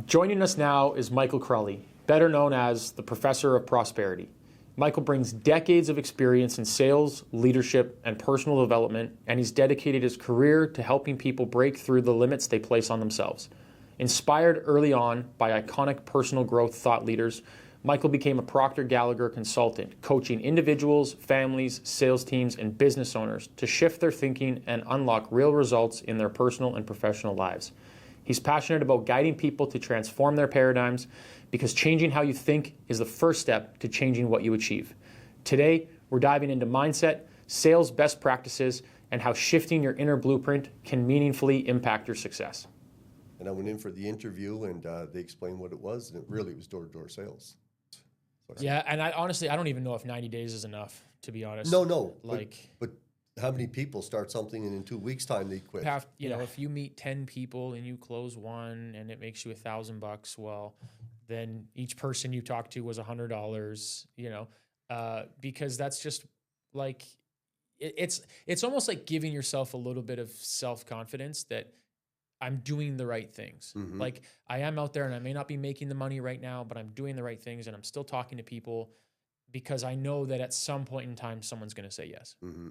Joining us now is Michael Crawley, better known as the Professor of Prosperity. Michael brings decades of experience in sales, leadership, and personal development, and he's dedicated his career to helping people break through the limits they place on themselves. Inspired early on by iconic personal growth thought leaders, Michael became a Procter & Gallagher consultant, coaching individuals, families, sales teams, and business owners to shift their thinking and unlock real results in their personal and professional lives. He's passionate about guiding people to transform their paradigms because changing how you think is the first step to changing what you achieve. Today, we're diving into mindset, sales best practices, and how shifting your inner blueprint can meaningfully impact your success. And I went in for the interview, and they explained what it was, and it really was door-to-door sales. Yeah, and I don't even know if 90 days is enough, to be honest. No. But how many people start something and in 2 weeks' time they quit? If you meet 10 people and you close one and it makes you $1,000, well, then each person you talk to was $100, because that's just like, it's almost like giving yourself a little bit of self-confidence that I'm doing the right things. Mm-hmm. Like I am out there and I may not be making the money right now, but I'm doing the right things and I'm still talking to people because I know that at some point in time, someone's going to say yes. Mm-hmm.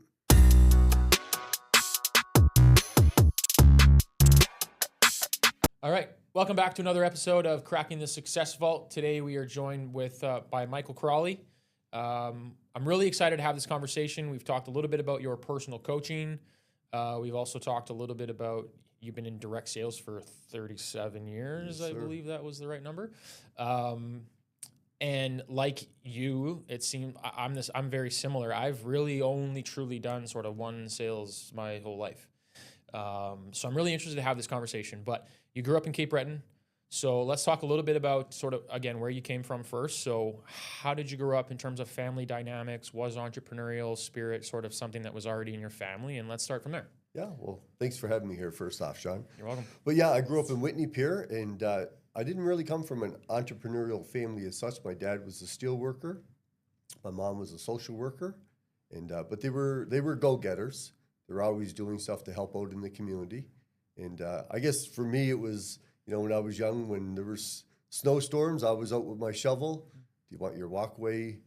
All right. Welcome back to another episode of Cracking the Success Vault. Today we are joined by Michael Crawley. I'm really excited to have this conversation. We've talked a little bit about your personal coaching. We've also talked a little bit about you've been in direct sales for 37 years. Yes, I believe that was the right number. And like you, it seemed I'm very similar. I've really only truly done sort of one sales my whole life. So I'm really interested to have this conversation, but you grew up in Cape Breton. So let's talk a little bit about sort of, again, where you came from first. So how did you grow up in terms of family dynamics? Was entrepreneurial spirit sort of something that was already in your family? And let's start from there. Yeah, well, thanks for having me here first off, Sean. You're welcome. But yeah, I grew up in Whitney Pier, and I didn't really come from an entrepreneurial family as such. My dad was a steel worker. My mom was a social worker, and but they were go-getters. They were always doing stuff to help out in the community. And I guess for me, it was, when I was young, when there were snowstorms, I was out with my shovel. Do you want your walkway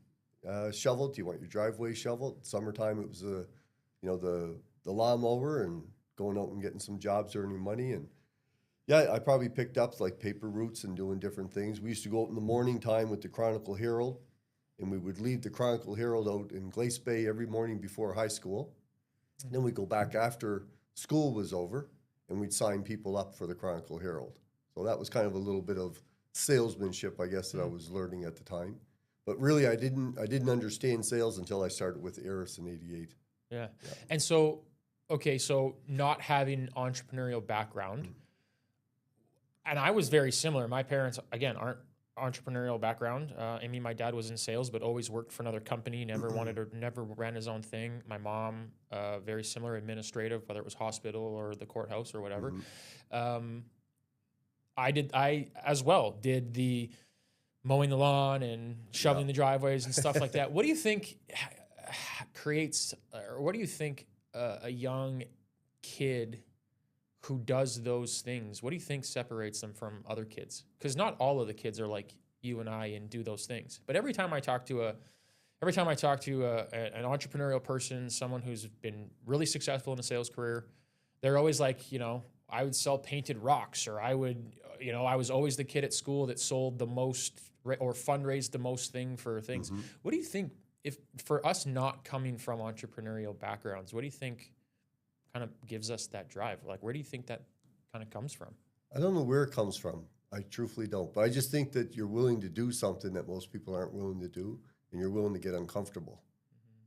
shoveled? Do you want your driveway shoveled? Summertime, it was the lawnmower and going out and getting some jobs, earning money. And yeah, I probably picked up like paper routes and doing different things. We used to go out in the morning time with the Chronicle Herald, and we would leave the Chronicle Herald out in Glace Bay every morning before high school. And then we'd go back after school was over, and we'd sign people up for the Chronicle Herald. So that was kind of a little bit of salesmanship, I guess, that I was learning at the time. But really, I didn't understand sales until I started with Eris in '88. Yeah. And so, okay, so not having entrepreneurial background, and I was very similar. My parents, again, aren't entrepreneurial background. My dad was in sales, but always worked for another company, never ran his own thing. My mom, very similar, administrative, whether it was hospital or the courthouse or whatever. I as well did the mowing the lawn and shoveling the driveways and stuff like that. What do you think creates, or what do you think a young kid who does those things, what do you think separates them from other kids? Because not all of the kids are like you and I and do those things. But every time I talk to an entrepreneurial person, someone who's been really successful in a sales career, they're always like, I would sell painted rocks, or I was always the kid at school that sold the most or fundraised the most thing for things. Mm-hmm. What do you think, if for us not coming from entrepreneurial backgrounds, what do you think kind of gives us that drive? Like, where do you think that kind of comes from? I don't know where it comes from. I truthfully don't. But I just think that you're willing to do something that most people aren't willing to do, and you're willing to get uncomfortable.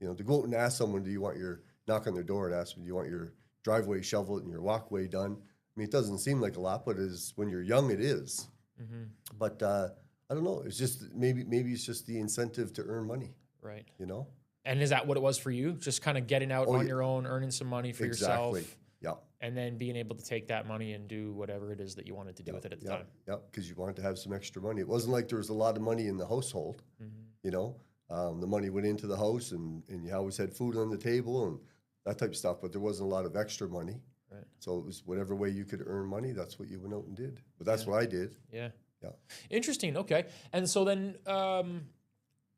Mm-hmm. To go out and ask someone, knock on their door and ask them, do you want your driveway shoveled and your walkway done? I mean, it doesn't seem like a lot, but when you're young, it is. Mm-hmm. But I don't know. It's just maybe it's just the incentive to earn money. Right. And is that what it was for you? Just kind of getting out on your own, earning some money for yourself. Yeah. And then being able to take that money and do whatever it is that you wanted to do with it at the time. Yeah, because you wanted to have some extra money. It wasn't like there was a lot of money in the household. Mm-hmm. The money went into the house, and you always had food on the table and that type of stuff, but there wasn't a lot of extra money. Right. So it was whatever way you could earn money, that's what you went out and did. But that's what I did. Yeah. Yeah. Interesting. Okay. And so then,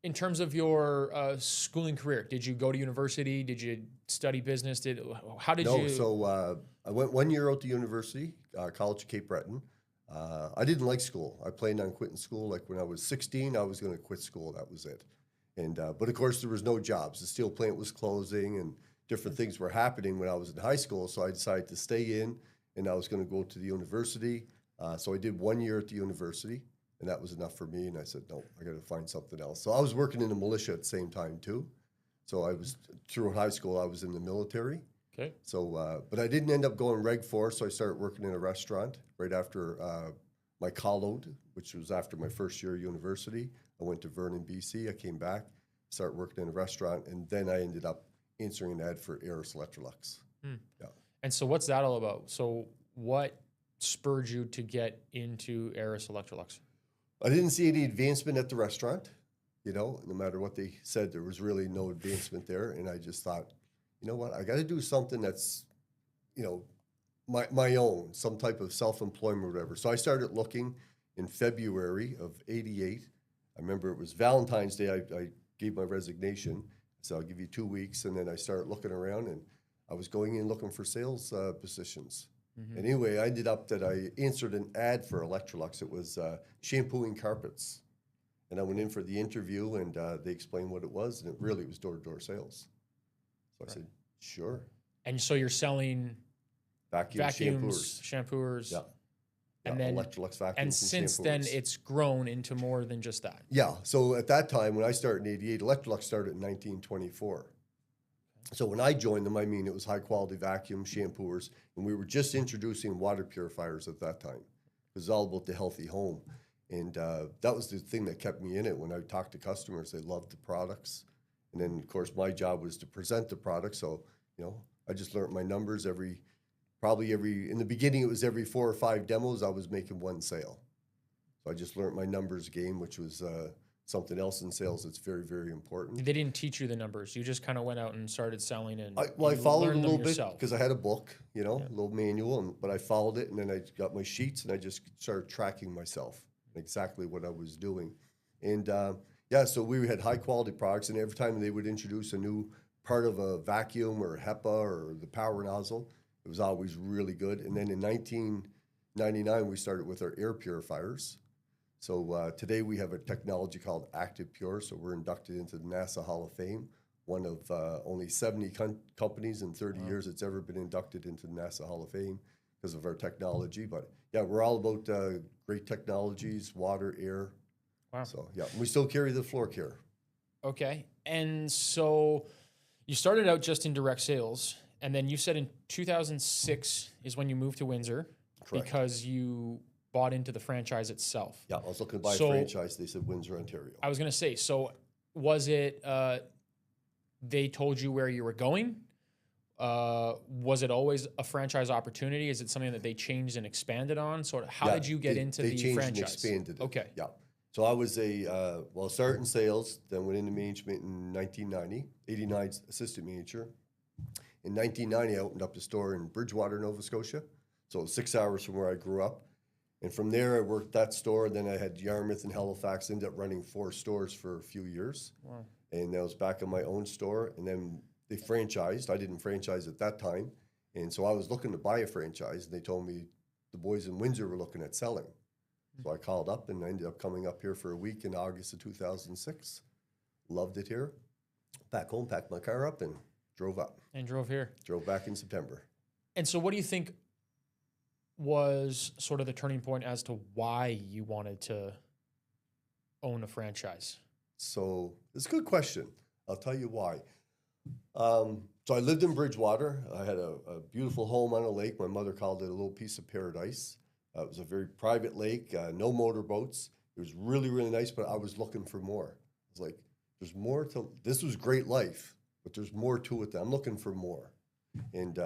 in terms of your schooling career, did you go to university? Did you study business? How did No, you? so I went 1 year out to university, College of Cape Breton. I didn't like school. I planned on quitting school. Like when I was 16, I was going to quit school. That was it. And but of course, there was no jobs. The steel plant was closing, and different things were happening when I was in high school. So I decided to stay in, and I was going to go to the university. So I did 1 year at the university, and that was enough for me. And I said, no, I got to find something else. So I was working in the militia at the same time too. So I was through high school. I was in the military. Okay. So, but I didn't end up going Reg 4, so I started working in a restaurant right after my call out, which was after my first year of university. I went to Vernon, BC. I came back, started working in a restaurant, and then I ended up answering an ad for Aris Electrolux. Yeah. And so what's that all about? So what spurred you to get into Aris Electrolux? I didn't see any advancement at the restaurant. No matter what they said, there was really no advancement there. And I just thought, you know what, I got to do something that's, my own, some type of self-employment or whatever. So I started looking in February of '88. I remember it was Valentine's Day. I gave my resignation. So I'll give you 2 weeks. And then I started looking around, and I was going in looking for sales positions. And anyway, I ended up that I answered an ad for Electrolux. It was shampooing carpets. And I went in for the interview, and they explained what it was, and it really was door-to-door sales. So I said, sure. And so you're selling Vacuums, shampoos. Yeah. And Yeah, then Electrolux vacuums and since then shampoos. it's grown into more than just that. Yeah. So at that time, when I started in '88, Electrolux started in 1924. So when I joined them, it was high-quality vacuum shampooers, and we were just introducing water purifiers at that time. It was all about the healthy home. And that was the thing that kept me in it. When I talked to customers, they loved the products. And then, of course, my job was to present the product. So, I just learned my numbers in the beginning, it was every 4 or 5 demos, I was making 1 sale. So I just learned my numbers game, which was something else in sales that's very, very important. They didn't teach you the numbers. You just kind of went out and started selling and I you followed a learned them little bit yourself. because I had a book, a little manual, but I followed it, and then I got my sheets, and I just started tracking myself, exactly what I was doing. And so we had high quality products, and every time they would introduce a new part of a vacuum or HEPA or the power nozzle, it was always really good. And then in 1999, we started with our air purifiers. So today we have a technology called Active Pure, so we're inducted into the NASA Hall of Fame, one of only 70 companies in 30 years that's ever been inducted into the NASA Hall of Fame because of our technology. But yeah, we're all about great technologies, water, air. Wow. So yeah, we still carry the floor care. Okay. And so you started out just in direct sales, and then you said in 2006 is when you moved to Windsor. Correct. Because you bought into the franchise itself. Yeah, I was looking to buy a So- franchise. They said Windsor, Ontario. I was going to say, so was it they told you where you were going? Was it always a franchise opportunity? Is it something that they changed and expanded on? Sort of, how Yeah, did you get into they the changed franchise? and expanded it. Okay. Yeah. So I was started in sales, then went into management in 1990, 89 assistant manager. In 1990, I opened up a store in Bridgewater, Nova Scotia. So it was 6 hours from where I grew up. And from there, I worked that store. Then I had Yarmouth and Halifax, ended up running 4 stores for a few years. Wow. And I was back in my own store. And then they franchised. I didn't franchise at that time. And so I was looking to buy a franchise. And they told me the boys in Windsor were looking at selling. So I called up, and I ended up coming up here for a week in August of 2006. Loved it here. Back home, packed my car up, and drove up. And drove here. Drove back in September. And so what do you think was sort of the turning point as to why you wanted to own a franchise? So it's a good question. I'll tell you why. So I lived in Bridgewater. I had a beautiful home on a lake. My mother called it a little piece of paradise. It was a very private lake, no motorboats. It was really, really nice, but I was looking for more. I was like, there's more to, this was great life, but there's more to it. I'm looking for more. And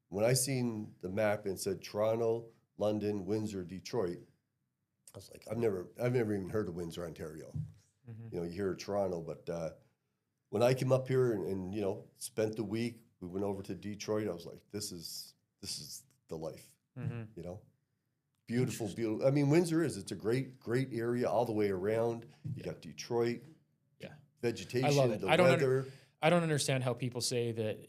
when I seen the map and said Toronto, London, Windsor, Detroit, I was like, I've never even heard of Windsor, Ontario. Mm-hmm. You hear of Toronto, but when I came up here and spent the week, we went over to Detroit. I was like, this is the life, Mm-hmm. Beautiful, beautiful. I mean, Windsor it's a great, great area all the way around. You got Detroit, Yeah. vegetation, I love it. the I don't weather. I don't understand how people say that,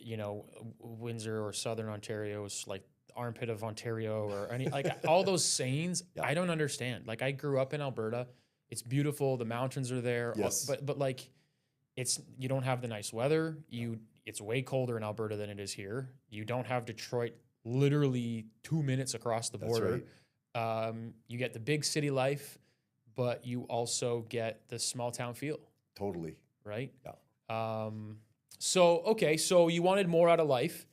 Windsor or Southern Ontario is like the armpit of Ontario or any like all those sayings. Yeah. I don't understand. Like I grew up in Alberta. It's beautiful. The mountains are there. Yes. But like you don't have the nice weather. It's way colder in Alberta than it is here. You don't have Detroit literally 2 minutes across the That's border. right. You get the big city life, but you also get the small town feel, Totally. right? Yeah. So you wanted more out of life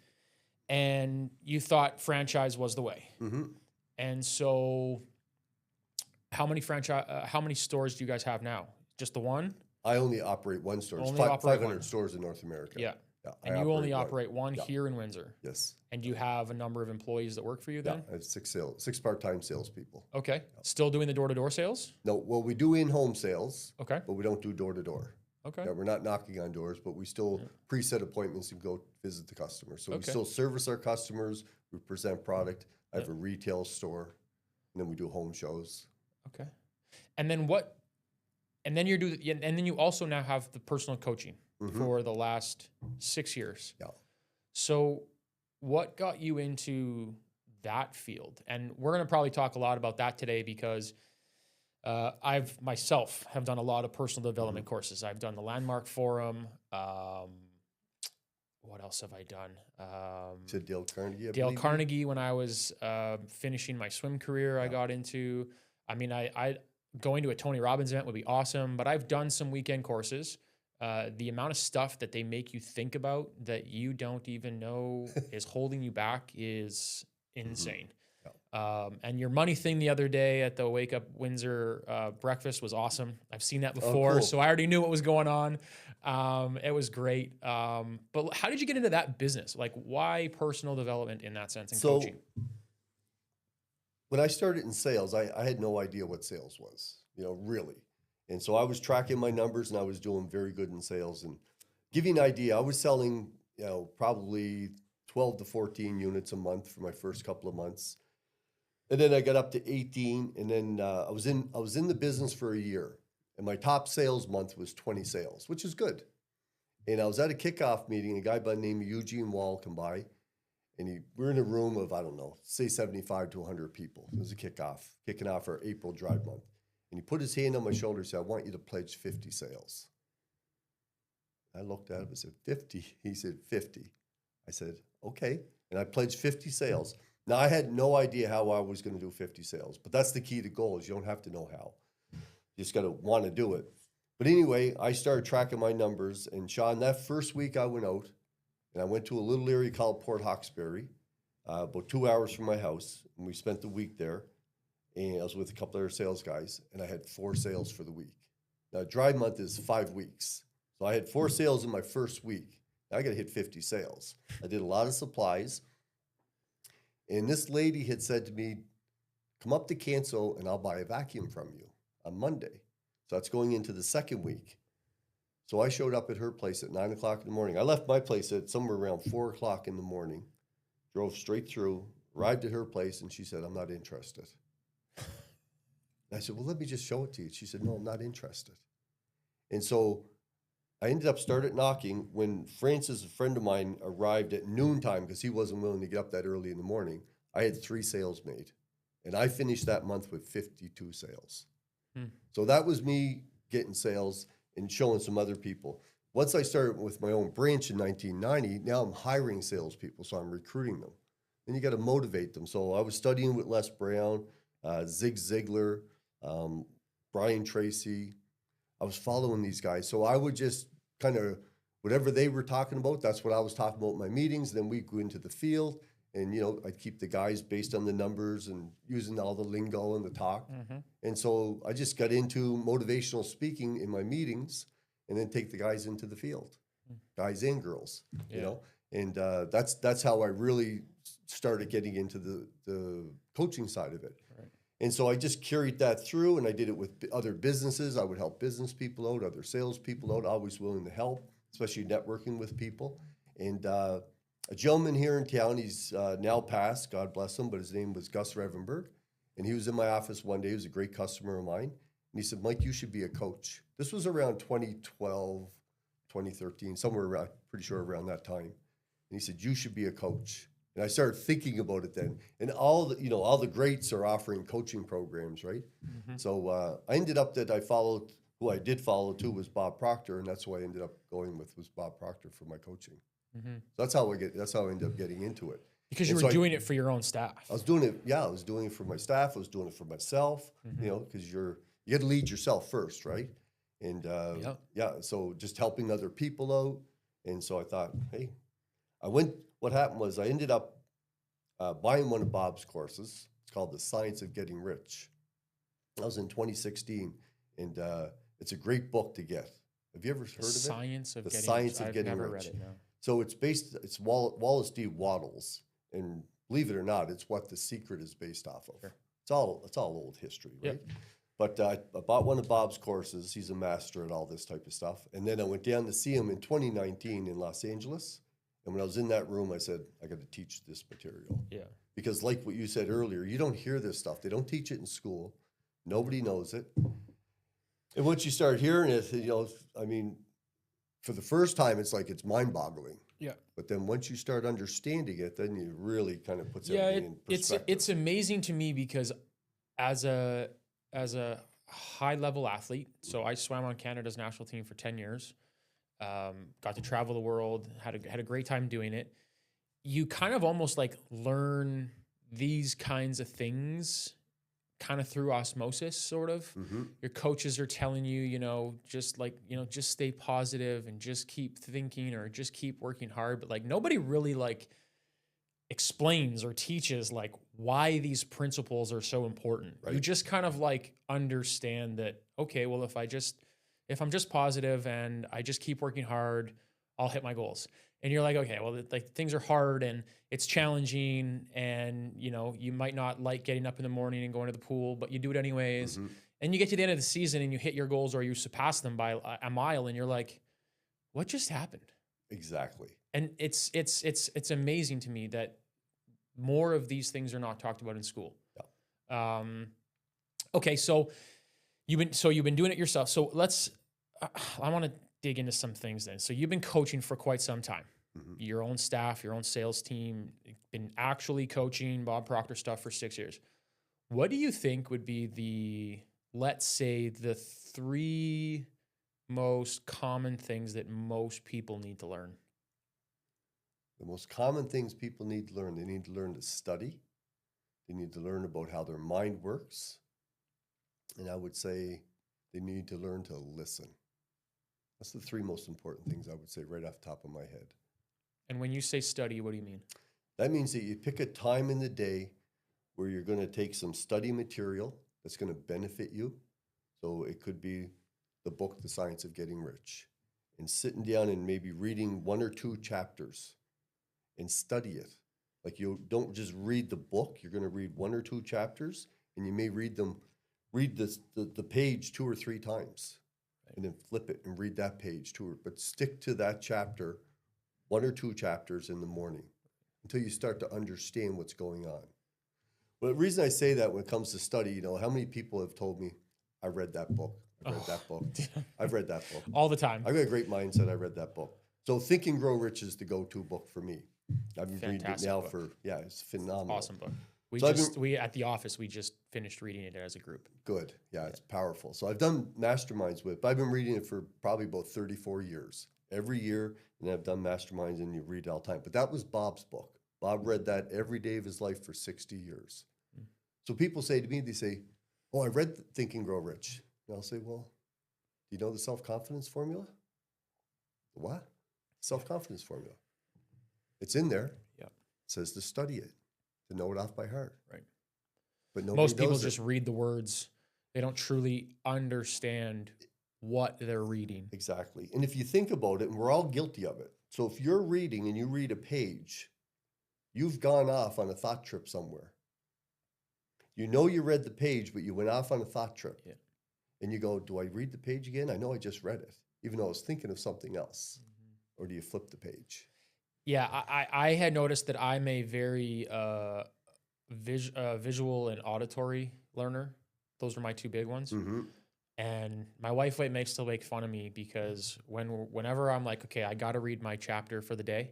and you thought franchise was the way. Mm-hmm. And so how many stores do you guys have now? Just the one? I only operate one store. It's Only operate 500 one. stores in North America. Yeah. Yeah. And you only one. operate one Yeah. here in Windsor. Yes. And you have a number of employees that work for you Yeah. then? I have six part-time salespeople. Okay. Still doing the door-to-door sales? No, well, we do in-home sales, Okay. but we don't do door-to-door. Okay. Yeah, we're not knocking on doors, but we still preset appointments and go visit the customer. So we Okay. still service our customers. We present product. I have a retail store, and then we do home shows. Okay. And then what? And then and then you also now have the personal coaching for the last 6 years. Yeah. So what got you into that field? And we're going to probably talk a lot about that today because I've myself have done a lot of personal development courses. I've done the Landmark Forum. What else have I done? To Dale Carnegie. Dale Carnegie, when I was finishing my swim career, I got into. I mean, I going to a Tony Robbins event would be awesome, but I've done some weekend courses. The amount of stuff that they make you think about that you don't even know is holding you back is insane. And your money thing the other day at the Wake Up Windsor breakfast was awesome. I've seen that before, cool. so I already knew what was going on. It was great. But how did you get into that business? Like, why personal development in that sense and coaching? When I started in sales, I had no idea what sales was, really. And so I was tracking my numbers and I was doing very good in sales. And give you an idea, I was selling, probably 12 to 14 units a month for my first couple of months. And then I got up to 18, and then I was in the business for a year, and my top sales month was 20 sales, which is good. And I was at a kickoff meeting. A guy by the name of Eugene Wall come by, and we're in a room of, I don't know, say 75 to 100 people. It was a kicking off our April drive month. And he put his hand on my shoulder and said, "I want you to pledge 50 sales." I looked at him and said, 50? He said, 50. I said, okay. And I pledged 50 sales. Now, I had no idea how I was going to do 50 sales, but that's the key to goals. You don't have to know how. You just got to want to do it. But anyway, I started tracking my numbers. And Sean, that first week I went out, and I went to a little area called Port Hawkesbury, about 2 hours from my house. And we spent the week there. And I was with a couple other sales guys, and I had 4 sales for the week. Now, drive month is 5 weeks. So I had 4 sales in my first week. Now I got to hit 50 sales. I did a lot of supplies. And this lady had said to me, "Come up to Cancel and I'll buy a vacuum from you on Monday." So that's going into the second week. So I showed up at her place at 9 o'clock in the morning. I left my place at somewhere around 4 o'clock in the morning, drove straight through, arrived at her place, and she said, "I'm not interested." And I said, "Well, let me just show it to you." She said, "No, I'm not interested." And so I ended up started knocking. When Francis, a friend of mine, arrived at noontime because he wasn't willing to get up that early in the morning, I had 3 sales made. And I finished that month with 52 sales. So that was me getting sales and showing some other people. Once I started with my own branch in 1990, now I'm hiring salespeople, so I'm recruiting them. And you got to motivate them. So I was studying with Les Brown, Zig Ziglar, Brian Tracy. I was following these guys. So I would just kind of, whatever they were talking about, that's what I was talking about in my meetings. Then we'd go into the field, and, I'd keep the guys based on the numbers and using all the lingo and the talk. And so I just got into motivational speaking in my meetings, and then take the guys into the field, guys and girls, And that's how I really started getting into the coaching side of it. Right. And so I just carried that through, and I did it with other businesses. I would help business people out, other sales people out, always willing to help, especially networking with people. And a gentleman here in town, he's now passed, God bless him, but his name was Gus Revenberg. And he was in my office one day. He was a great customer of mine. And he said, Mike, you should be a coach. This was around 2012, 2013, somewhere around, pretty sure around that time. And he said, you should be a coach. And I started thinking about it then. And all the greats are offering coaching programs, right? So I ended up that I followed, who I did follow too was Bob Proctor. And that's who I ended up going with, was Bob Proctor for my coaching. So that's how I ended up getting into it. Because you were doing it for your own staff. I was doing it, I was doing it for my staff. I was doing it for myself, because you got to lead yourself first, right? And so just helping other people out. And so I thought, hey, what happened was I ended up buying one of Bob's courses. It's called The Science of Getting Rich. That was in 2016. And it's a great book to get. Have you ever heard of it? The Science of Getting Rich. Never read it, no. So it's Wallace D. Wattles. And believe it or not, it's what The Secret is based off of. Sure. It's all old history, right? Yep. But I bought one of Bob's courses. He's a master at all this type of stuff. And then I went down to see him in 2019 in Los Angeles. And when I was in that room, I said, I got to teach this material. Yeah. Because like what you said earlier, you don't hear this stuff. They don't teach it in school. Nobody knows it. And once you start hearing it, for the first time, it's like it's mind-boggling. Yeah. But then once you start understanding it, then you really kind of puts everything in perspective. It's amazing to me because as a high-level athlete, so I swam on Canada's national team for 10 years, got to travel the world, had a great time doing it. You kind of almost like learn these kinds of things kind of through osmosis, sort of. Your coaches are telling you, just stay positive and just keep thinking or just keep working hard. But like nobody really like explains or teaches like why these principles are so important. Right. You just kind of like understand that, okay, well, if I'm just positive and I just keep working hard, I'll hit my goals. And you're like, okay, well, like things are hard and it's challenging, and you might not like getting up in the morning and going to the pool, but you do it anyways. And you get to the end of the season and you hit your goals or you surpass them by a mile, and you're like, what just happened? Exactly. And it's amazing to me that more of these things are not talked about in school. Yeah. Okay, so you've been doing it yourself. So I want to dig into some things then. So you've been coaching for quite some time. Your own staff, your own sales team, been actually coaching Bob Proctor stuff for 6 years. What do you think would be let's say the 3 most common things that most people need to learn? The most common things people need to learn, they need to learn to study. They need to learn about how their mind works. And I would say they need to learn to listen. That's the 3 most important things I would say right off the top of my head. And when you say study, what do you mean? That means that you pick a time in the day where you're going to take some study material that's going to benefit you. So it could be the book, The Science of Getting Rich, and sitting down and maybe reading 1 or 2 chapters and study it. Like you don't just read the book, you're going to read 1 or 2 chapters, and you may read the page 2 or 3 times. And then flip it and read that page too. But stick to that chapter, 1 or 2 chapters in the morning until you start to understand what's going on. Well, the reason I say that when it comes to study, how many people have told me, I read that book. I've read that book. I've read that book. All the time. I've got a great mindset. I read that book. So Think and Grow Rich is the go-to book for me. I've been reading it now it's phenomenal. Awesome book. We at the office, we just finished reading it as a group. Good. Yeah, it's powerful. So I've done masterminds but I've been reading it for probably about 34 years. Every year, and I've done masterminds and you read it all the time. But that was Bob's book. Bob read that every day of his life for 60 years. So people say to me, they say, oh, I read Think and Grow Rich. And I'll say, well, do you know the self-confidence formula? The what? Self-confidence formula. It's in there. Yeah. It says to study it, to know it off by heart. Right. But most people just read the words. They don't truly understand what they're reading. Exactly. And if you think about it, and we're all guilty of it. So if you're reading and you read a page, you've gone off on a thought trip somewhere. You read the page, but you went off on a thought trip. Yeah. And you go, do I read the page again? I know I just read it, even though I was thinking of something else. Or do you flip the page? Yeah, I had noticed that I'm a very visual and auditory learner. Those are my two big ones. Mm-hmm. And my wife makes still make fun of me because whenever I'm like, okay, I got to read my chapter for the day.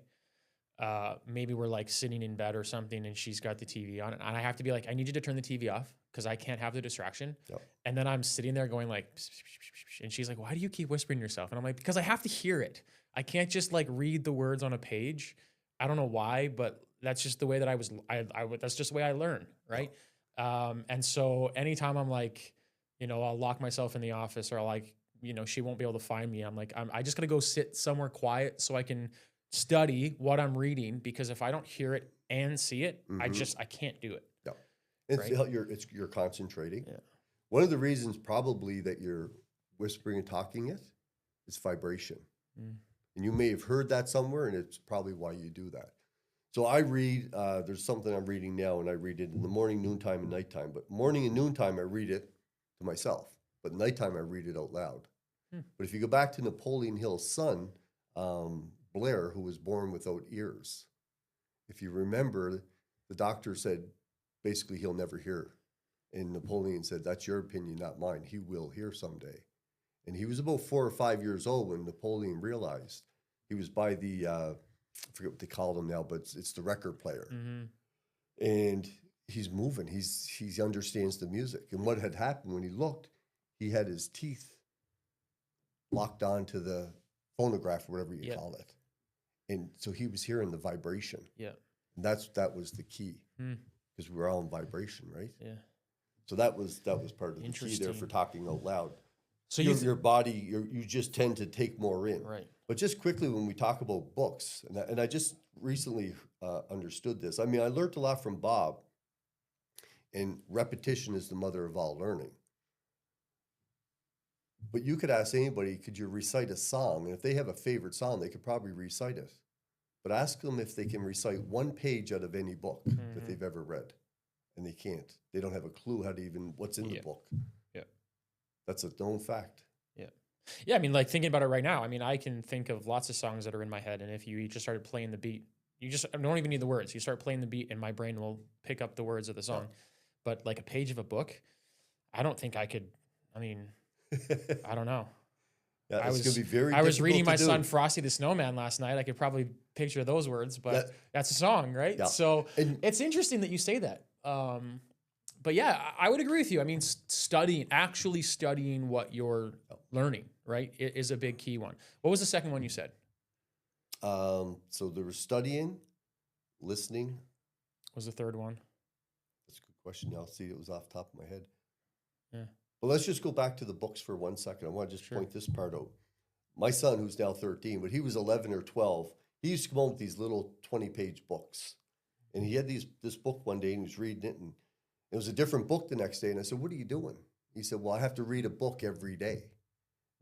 Maybe we're like sitting in bed or something and she's got the TV on, and I have to be like, I need you to turn the TV off because I can't have the distraction. Yep. And then I'm sitting there going like, psh, psh, psh, psh, psh, and she's like, why do you keep whispering to yourself? And I'm like, because I have to hear it. I can't just like read the words on a page. I don't know why, but that's just the way that that's just the way I learn. Right. And so anytime I'm like, I'll lock myself in the office, or I'll like, she won't be able to find me. I'm like, I just got to go sit somewhere quiet so I can study what I'm reading, because if I don't hear it and see it, Mm-hmm. I can't do it. Yeah. It's, Right? you're concentrating. Yeah. One of the reasons probably that you're whispering and talking it is vibration. Mm. And you may have heard that somewhere, and it's probably why you do that. So I read, there's something I'm reading now, and I read it in the morning, noontime, and nighttime. But morning and noontime, I read it to myself. But nighttime, I read it out loud. But if you go back to Napoleon Hill's son, Blair, who was born without ears, if you remember, the doctor said, basically, he'll never hear. And Napoleon said, that's your opinion, not mine. He will hear someday. And he was about 4 or 5 years old when Napoleon realized. He was by the, I forget what they called him now, but it's the record player. Mm-hmm. And he's moving. He understands the music. And what had happened when he looked, he had his teeth locked onto the phonograph, or whatever you call it. And so he was hearing the vibration. Yeah. And that was the key, because we were all in vibration, right? Yeah. So that was part of the key there for talking out loud. So your body, you just tend to take more in. Right. But just quickly, when we talk about books, and I just recently understood this. I mean, I learned a lot from Bob, and repetition is the mother of all learning. But you could ask anybody, could you recite a song? And if they have a favorite song, they could probably recite it. But ask them if they can recite one page out of any book that they've ever read. And they can't. They don't have a clue what's in the book. Yeah. That's a known fact. Yeah. Yeah, I mean, like thinking about it right now, I mean, I can think of lots of songs that are in my head. And if you just started playing the beat, you just don't even need the words. You start playing the beat and my brain will pick up the words of the song. Yeah. But like a page of a book, I don't think I could, I mean, I don't know. Yeah, I was reading my son Frosty the Snowman last night. I could probably picture those words, but that's a song, right? Yeah. So it's interesting that you say that. But yeah, I would agree with you. I mean, actually studying what you're learning, right, is a big key one. What was the second one you said? So there was studying, listening. What was the third one? That's a good question. Now, see, it was off the top of my head. Yeah. Well, let's just go back to the books for 1 second. I want to just point this part out. My son, who's now 13, but he was 11 or 12, he used to come home with these little 20-page books. And he had this book one day, and he was reading it, and it was a different book the next day. And I said, what are you doing? He said, well, I have to read a book every day.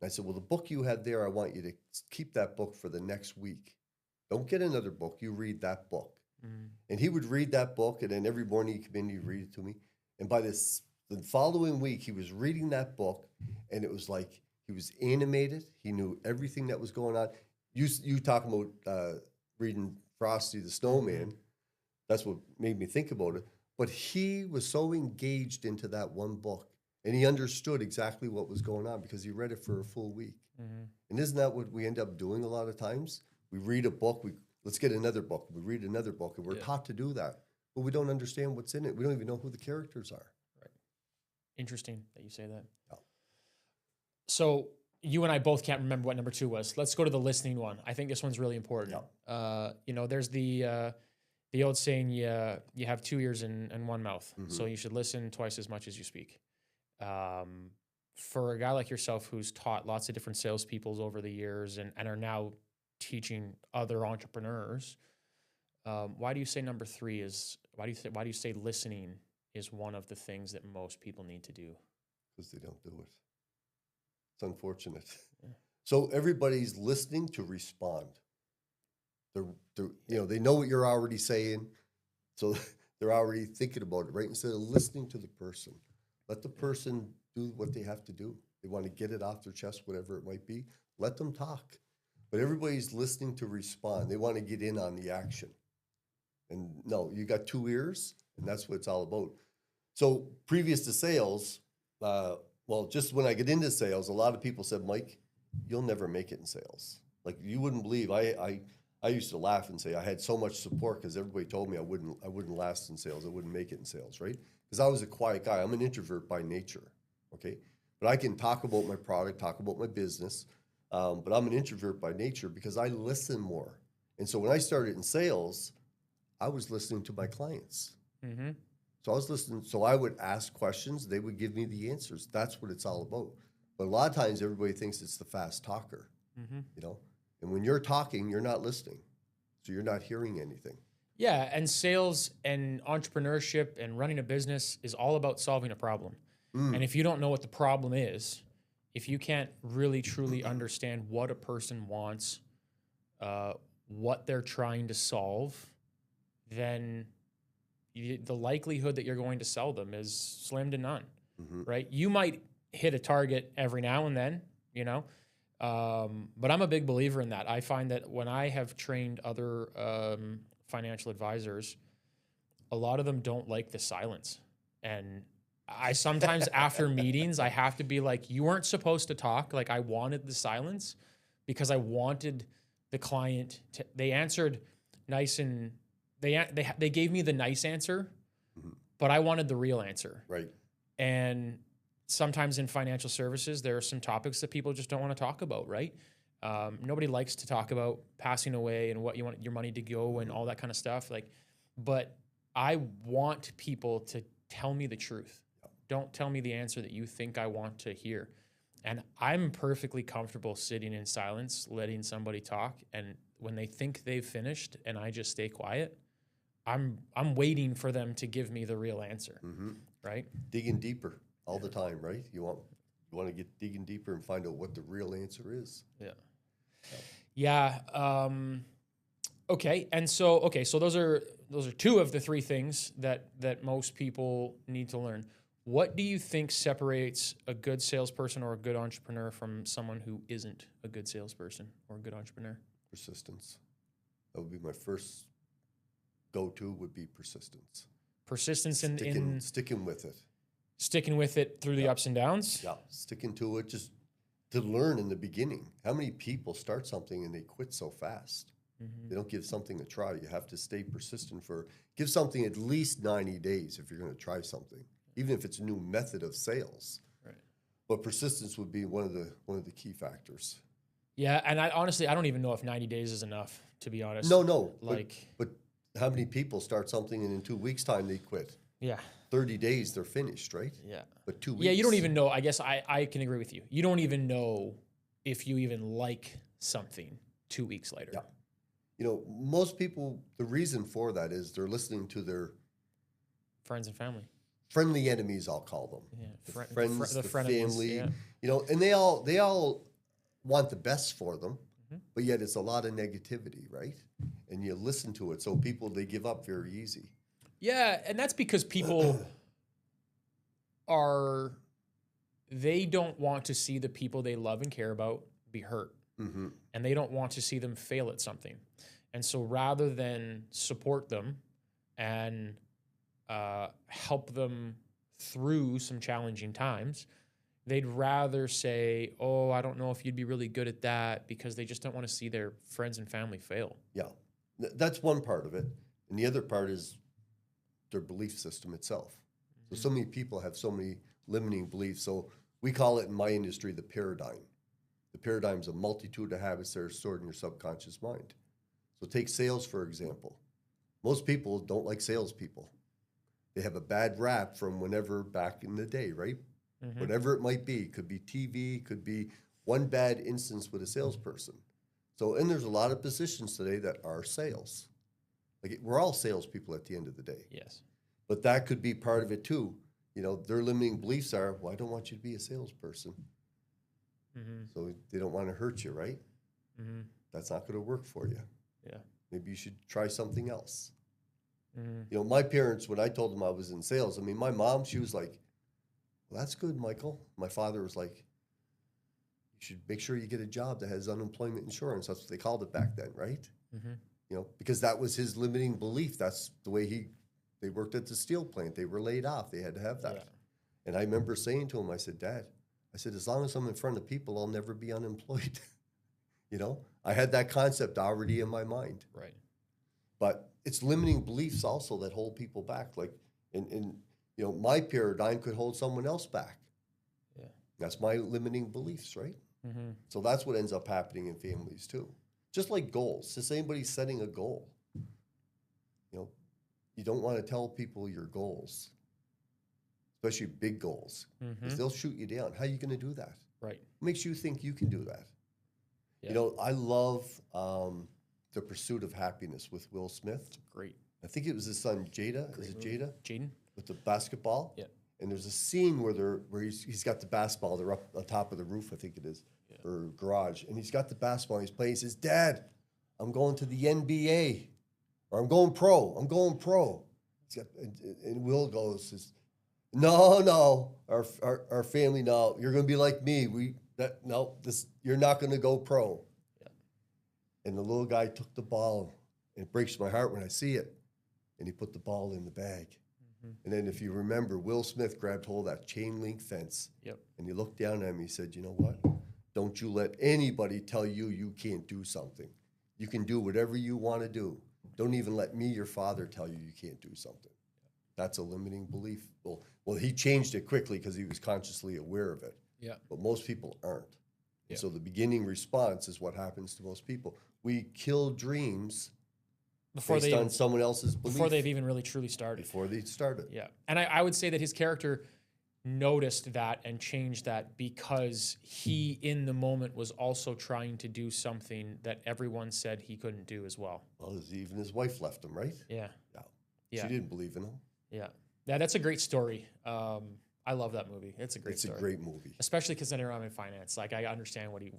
And I said, well, the book you had there, I want you to keep that book for the next week. Don't get another book. You read that book. And he would read that book, and then every morning he'd come in, he'd read it to me. And by the following week, he was reading that book, and it was like he was animated. He knew everything that was going on. You talking about reading Frosty the Snowman. That's what made me think about it. But he was so engaged into that one book, and he understood exactly what was going on because he read it for a full week. And isn't that what we end up doing a lot of times? We read a book, let's get another book. We read another book, and we're taught to do that. But we don't understand what's in it. We don't even know who the characters are. Right. Interesting that you say that. Yeah. So you and I both can't remember what number 2 was. Let's go to the listening one. I think this one's really important. Yeah. There's the old saying, you have 2 ears and one mouth, so you should listen twice as much as you speak. For a guy like yourself who's taught lots of different salespeople over the years and are now teaching other entrepreneurs, why do you say number 3 is? Why do you say listening is one of the things that most people need to do? Because they don't do it. It's unfortunate. Yeah. So everybody's listening to respond. They know what you're already saying, so they're already thinking about it, right? Instead of listening to the person, let the person do what they have to do. They want to get it off their chest, whatever it might be. Let them talk. But everybody's listening to respond. They want to get in on the action. And no, you got 2 ears, and that's what it's all about. So previous to sales, well, just when I get into sales, a lot of people said, Mike, you'll never make it in sales. Like, you wouldn't believe. I used to laugh and say I had so much support because everybody told me I wouldn't last in sales. I wouldn't make it in sales, right? Because I was a quiet guy. I'm an introvert by nature, okay? But I can talk about my product, talk about my business, but I'm an introvert by nature because I listen more. And so when I started in sales, I was listening to my clients. Mm-hmm. So I was listening. So I would ask questions. They would give me the answers. That's what it's all about. But a lot of times everybody thinks it's the fast talker, you know? And when you're talking, you're not listening. So you're not hearing anything. Yeah, and sales and entrepreneurship and running a business is all about solving a problem. And if you don't know what the problem is, if you can't really truly understand what a person wants, what they're trying to solve, then the likelihood that you're going to sell them is slim to none, right? You might hit a target every now and then, you know, but I'm a big believer in that. I find that when I have trained other financial advisors, a lot of them don't like the silence. And I sometimes after meetings, I have to be like, you weren't supposed to talk. Like, I wanted the silence because I wanted the client to, they answered nice and they gave me the nice answer, but I wanted the real answer. Right. And sometimes in financial services, there are some topics that people just don't want to talk about, right? Nobody likes to talk about passing away and what you want your money to go and all that kind of stuff. Like, but I want people to tell me the truth. Don't tell me the answer that you think I want to hear. And I'm perfectly comfortable sitting in silence, letting somebody talk. And when they think they've finished and I just stay quiet, I'm waiting for them to give me the real answer, right? Digging deeper all the time, right? You want to get digging deeper and find out what the real answer is. Yeah. Okay. And so those are 2 of the 3 things that most people need to learn. What do you think separates a good salesperson or a good entrepreneur from someone who isn't a good salesperson or a good entrepreneur? Persistence. That would be my first go-to, would be persistence. Persistence in sticking with it. Sticking with it through the ups and downs? Yeah, sticking to it, just to learn in the beginning. How many people start something and they quit so fast? They don't give something a try. You have to stay persistent give something at least 90 days if you're going to try something, even if it's a new method of sales. Right. But persistence would be one of the key factors. Yeah, and I honestly don't even know if 90 days is enough, to be honest. No. Like, but how many people start something and in 2 weeks' time they quit? yeah. 30 days they're finished, right? Yeah. But 2 weeks. Yeah, you don't even know. I guess I can agree with you. You don't even know if you even like something 2 weeks later. Yeah. You know, most people, the reason for that is they're listening to their friends and family. Friendly enemies, I'll call them. Yeah. The friends, the frenemies, family. yeah. You know, and they all want the best for them, but yet it's a lot of negativity, right? And you listen to it. So people, they give up very easy. Yeah, and that's because people they don't want to see the people they love and care about be hurt. And they don't want to see them fail at something. And so rather than support them and help them through some challenging times, they'd rather say, oh, I don't know if you'd be really good at that, because they just don't want to see their friends and family fail. Yeah, that's one part of it. And the other part is their belief system itself. So many people have so many limiting beliefs. So we call it in my industry the paradigm. The paradigm is a multitude of habits that are stored in your subconscious mind. So take sales, for example. Most people don't like salespeople. They have a bad rap from whenever back in the day, right? Whatever it might be. Could be TV, could be one bad instance with a salesperson. So, and there's a lot of positions today that are sales. Like, we're all salespeople at the end of the day. Yes. But that could be part of it too. You know, their limiting beliefs are, well, I don't want you to be a salesperson. So they don't want to hurt you, right? That's not going to work for you. Yeah. Maybe you should try something else. You know, my parents, when I told them I was in sales, I mean, my mom, she was like, well, that's good, Michael. My father was like, you should make sure you get a job that has unemployment insurance. That's what they called it back then, right? you know, because that was his limiting belief. That's the way they worked at the steel plant. They were laid off. They had to have that. Yeah. And I remember saying to him, I said, Dad, I said, as long as I'm in front of people, I'll never be unemployed. You know, I had that concept already in my mind. Right. But it's limiting beliefs also that hold people back. Like, in you know, my paradigm could hold someone else back. Yeah. That's my limiting beliefs, right? Mm-hmm. So that's what ends up happening in families too. Just like goals. Just anybody setting a goal. You know, you don't want to tell people your goals, especially big goals, because they'll shoot you down. How are you going to do that? Right. What makes you think you can do that? Yeah. You know, I love The Pursuit of Happiness with Will Smith. It's great. I think it was his son Jada. Great Is it movie. Jada? Jaden? With the basketball. Yeah. And there's a scene where he's got the basketball. They're up on top of the roof, I think it is, or garage. And he's got the basketball. He's playing. He says, Dad, I'm going to the NBA. Or I'm going pro. I'm going pro. And Will goes, no, our family, no. You're going to be like me. You're not going to go pro. Yeah. And the little guy took the ball. And it breaks my heart when I see it. And he put the ball in the bag. And then if you remember, Will Smith grabbed hold of that chain link fence. Yep. And he looked down at him. He said, you know what? Don't you let anybody tell you can't do something. You can do whatever you want to do. Don't even let me, your father, tell you can't do something. That's a limiting belief. Well, he changed it quickly because he was consciously aware of it. Yeah. But most people aren't. Yeah. So the beginning response is what happens to most people. We kill dreams based on someone else's belief. Before they've even really truly started. Before they started. Yeah. And I would say that his character noticed that and changed that because he, in the moment, was also trying to do something that everyone said he couldn't do as well. Well, even his wife left him, right? Yeah. Yeah. Yeah. She didn't believe in him. Yeah. Yeah, that's a great story. I love that movie. It's a great story. It's a great movie. Especially considering I'm in finance. Like, I understand what he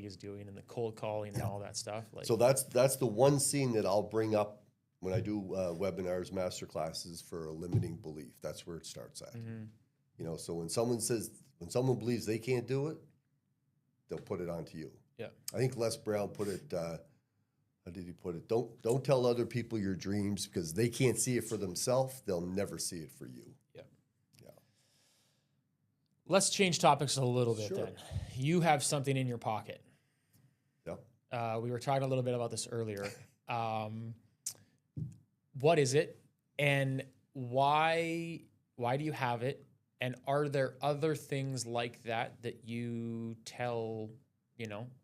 is doing and the cold calling and all that stuff. Like, so that's the one scene that I'll bring up when I do webinars, master classes for a limiting belief. That's where it starts at. You know, so when someone believes they can't do it, they'll put it onto you. Yeah. I think Les Brown put it, how did he put it? Don't tell other people your dreams because they can't see it for themselves. They'll never see it for you. Yeah. Yeah. Let's change topics a little bit Sure. then. You have something in your pocket. Yeah. We were talking a little bit about this earlier. What is it, and why do you have it? And are there other things like that you tell,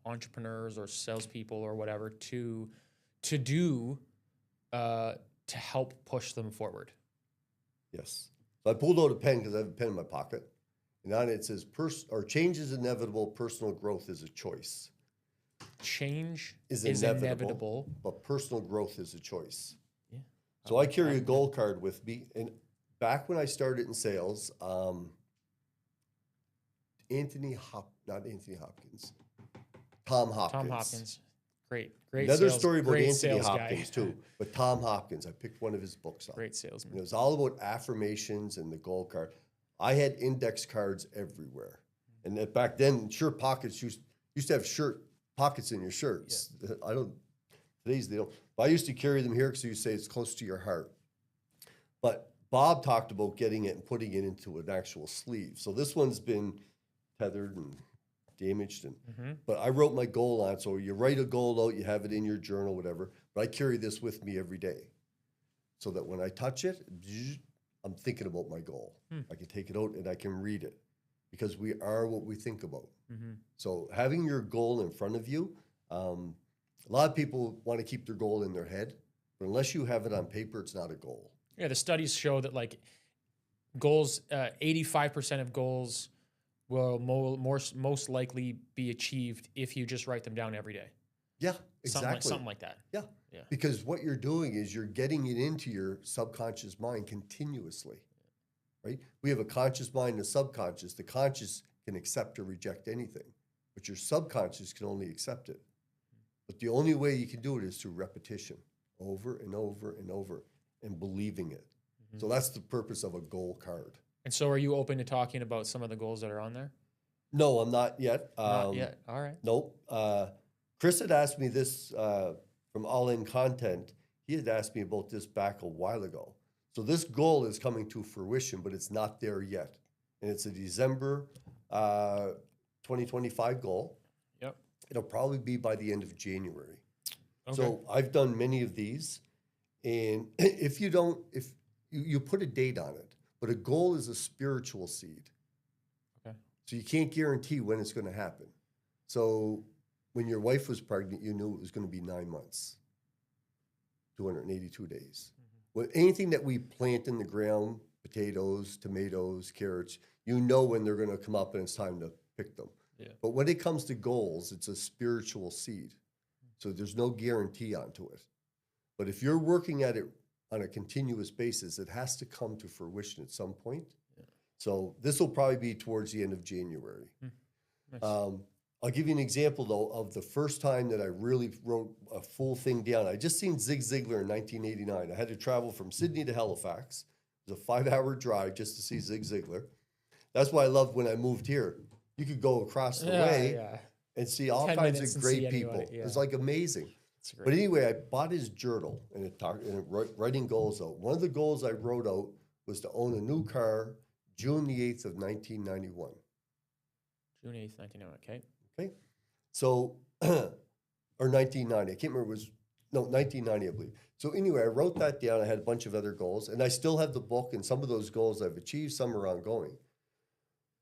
entrepreneurs or salespeople or whatever to do to help push them forward? Yes. So I pulled out a pen because I have a pen in my pocket, and on it says, "Change is inevitable. Personal growth is a choice." Change is inevitable, but personal growth is a choice. Yeah. So I carry a goal card with me, and back when I started in sales, Tom Hopkins. Great. Another sales, story about great Anthony sales Hopkins guy. too, but Tom Hopkins, I picked one of his books up. Great And salesman. it was all about affirmations and the goal card. I had index cards everywhere, and back then, shirt pockets used to have shirt pockets in your shirts. Yeah. Today's they don't. But I used to carry them here because you say it's close to your heart. But Bob talked about getting it and putting it into an actual sleeve. So this one's been tethered and damaged, but I wrote my goal on it. So you write a goal out, you have it in your journal, whatever. But I carry this with me every day, so that when I touch it, I'm thinking about my goal. I can take it out and I can read it, because we are what we think about. So having your goal in front of you, a lot of people want to keep their goal in their head, but unless you have it on paper, it's not a goal. Yeah, the studies show that goals, 85% of goals will most likely be achieved if you just write them down every day. Yeah, exactly. Something like that. Yeah. Because what you're doing is you're getting it into your subconscious mind continuously, right? We have a conscious mind and a subconscious. The conscious can accept or reject anything, but your subconscious can only accept it. But the only way you can do it is through repetition, over and over and over, and believing it. So that's the purpose of a goal card. And so are you open to talking about some of the goals that are on there? No, I'm not yet. Not yet. All right. Nope. Chris had asked me this from All In Content, he had asked me about this back a while ago. So this goal is coming to fruition, but it's not there yet. And it's a December 2025 goal. Yep. It'll probably be by the end of January. Okay. So I've done many of these. And if you put a date on it, but a goal is a spiritual seed. Okay. So you can't guarantee when it's going to happen. So when your wife was pregnant, you knew it was going to be 9 months, 282 days. Well, anything that we plant in the ground, potatoes, tomatoes, carrots, you know when they're going to come up and it's time to pick them. Yeah. But when it comes to goals, it's a spiritual seed. So there's no guarantee onto it. But if you're working at it on a continuous basis, it has to come to fruition at some point. Yeah. So this will probably be towards the end of January. Nice. I'll give you an example, though, of the first time that I really wrote a full thing down. I just seen Zig Ziglar in 1989. I had to travel from Sydney to Halifax. It was a 5-hour drive just to see Zig Ziglar. That's why I loved when I moved here. You could go across the way and see all kinds of great people. Yeah. It was like amazing. But anyway, I bought his journal and writing goals out. One of the goals I wrote out was to own a new car June the 8th of 1991. June 8th, 1991, okay. Okay. So, or 1990, I can't remember, 1990, I believe. So anyway, I wrote that down. I had a bunch of other goals, and I still have the book, and some of those goals I've achieved, some are ongoing.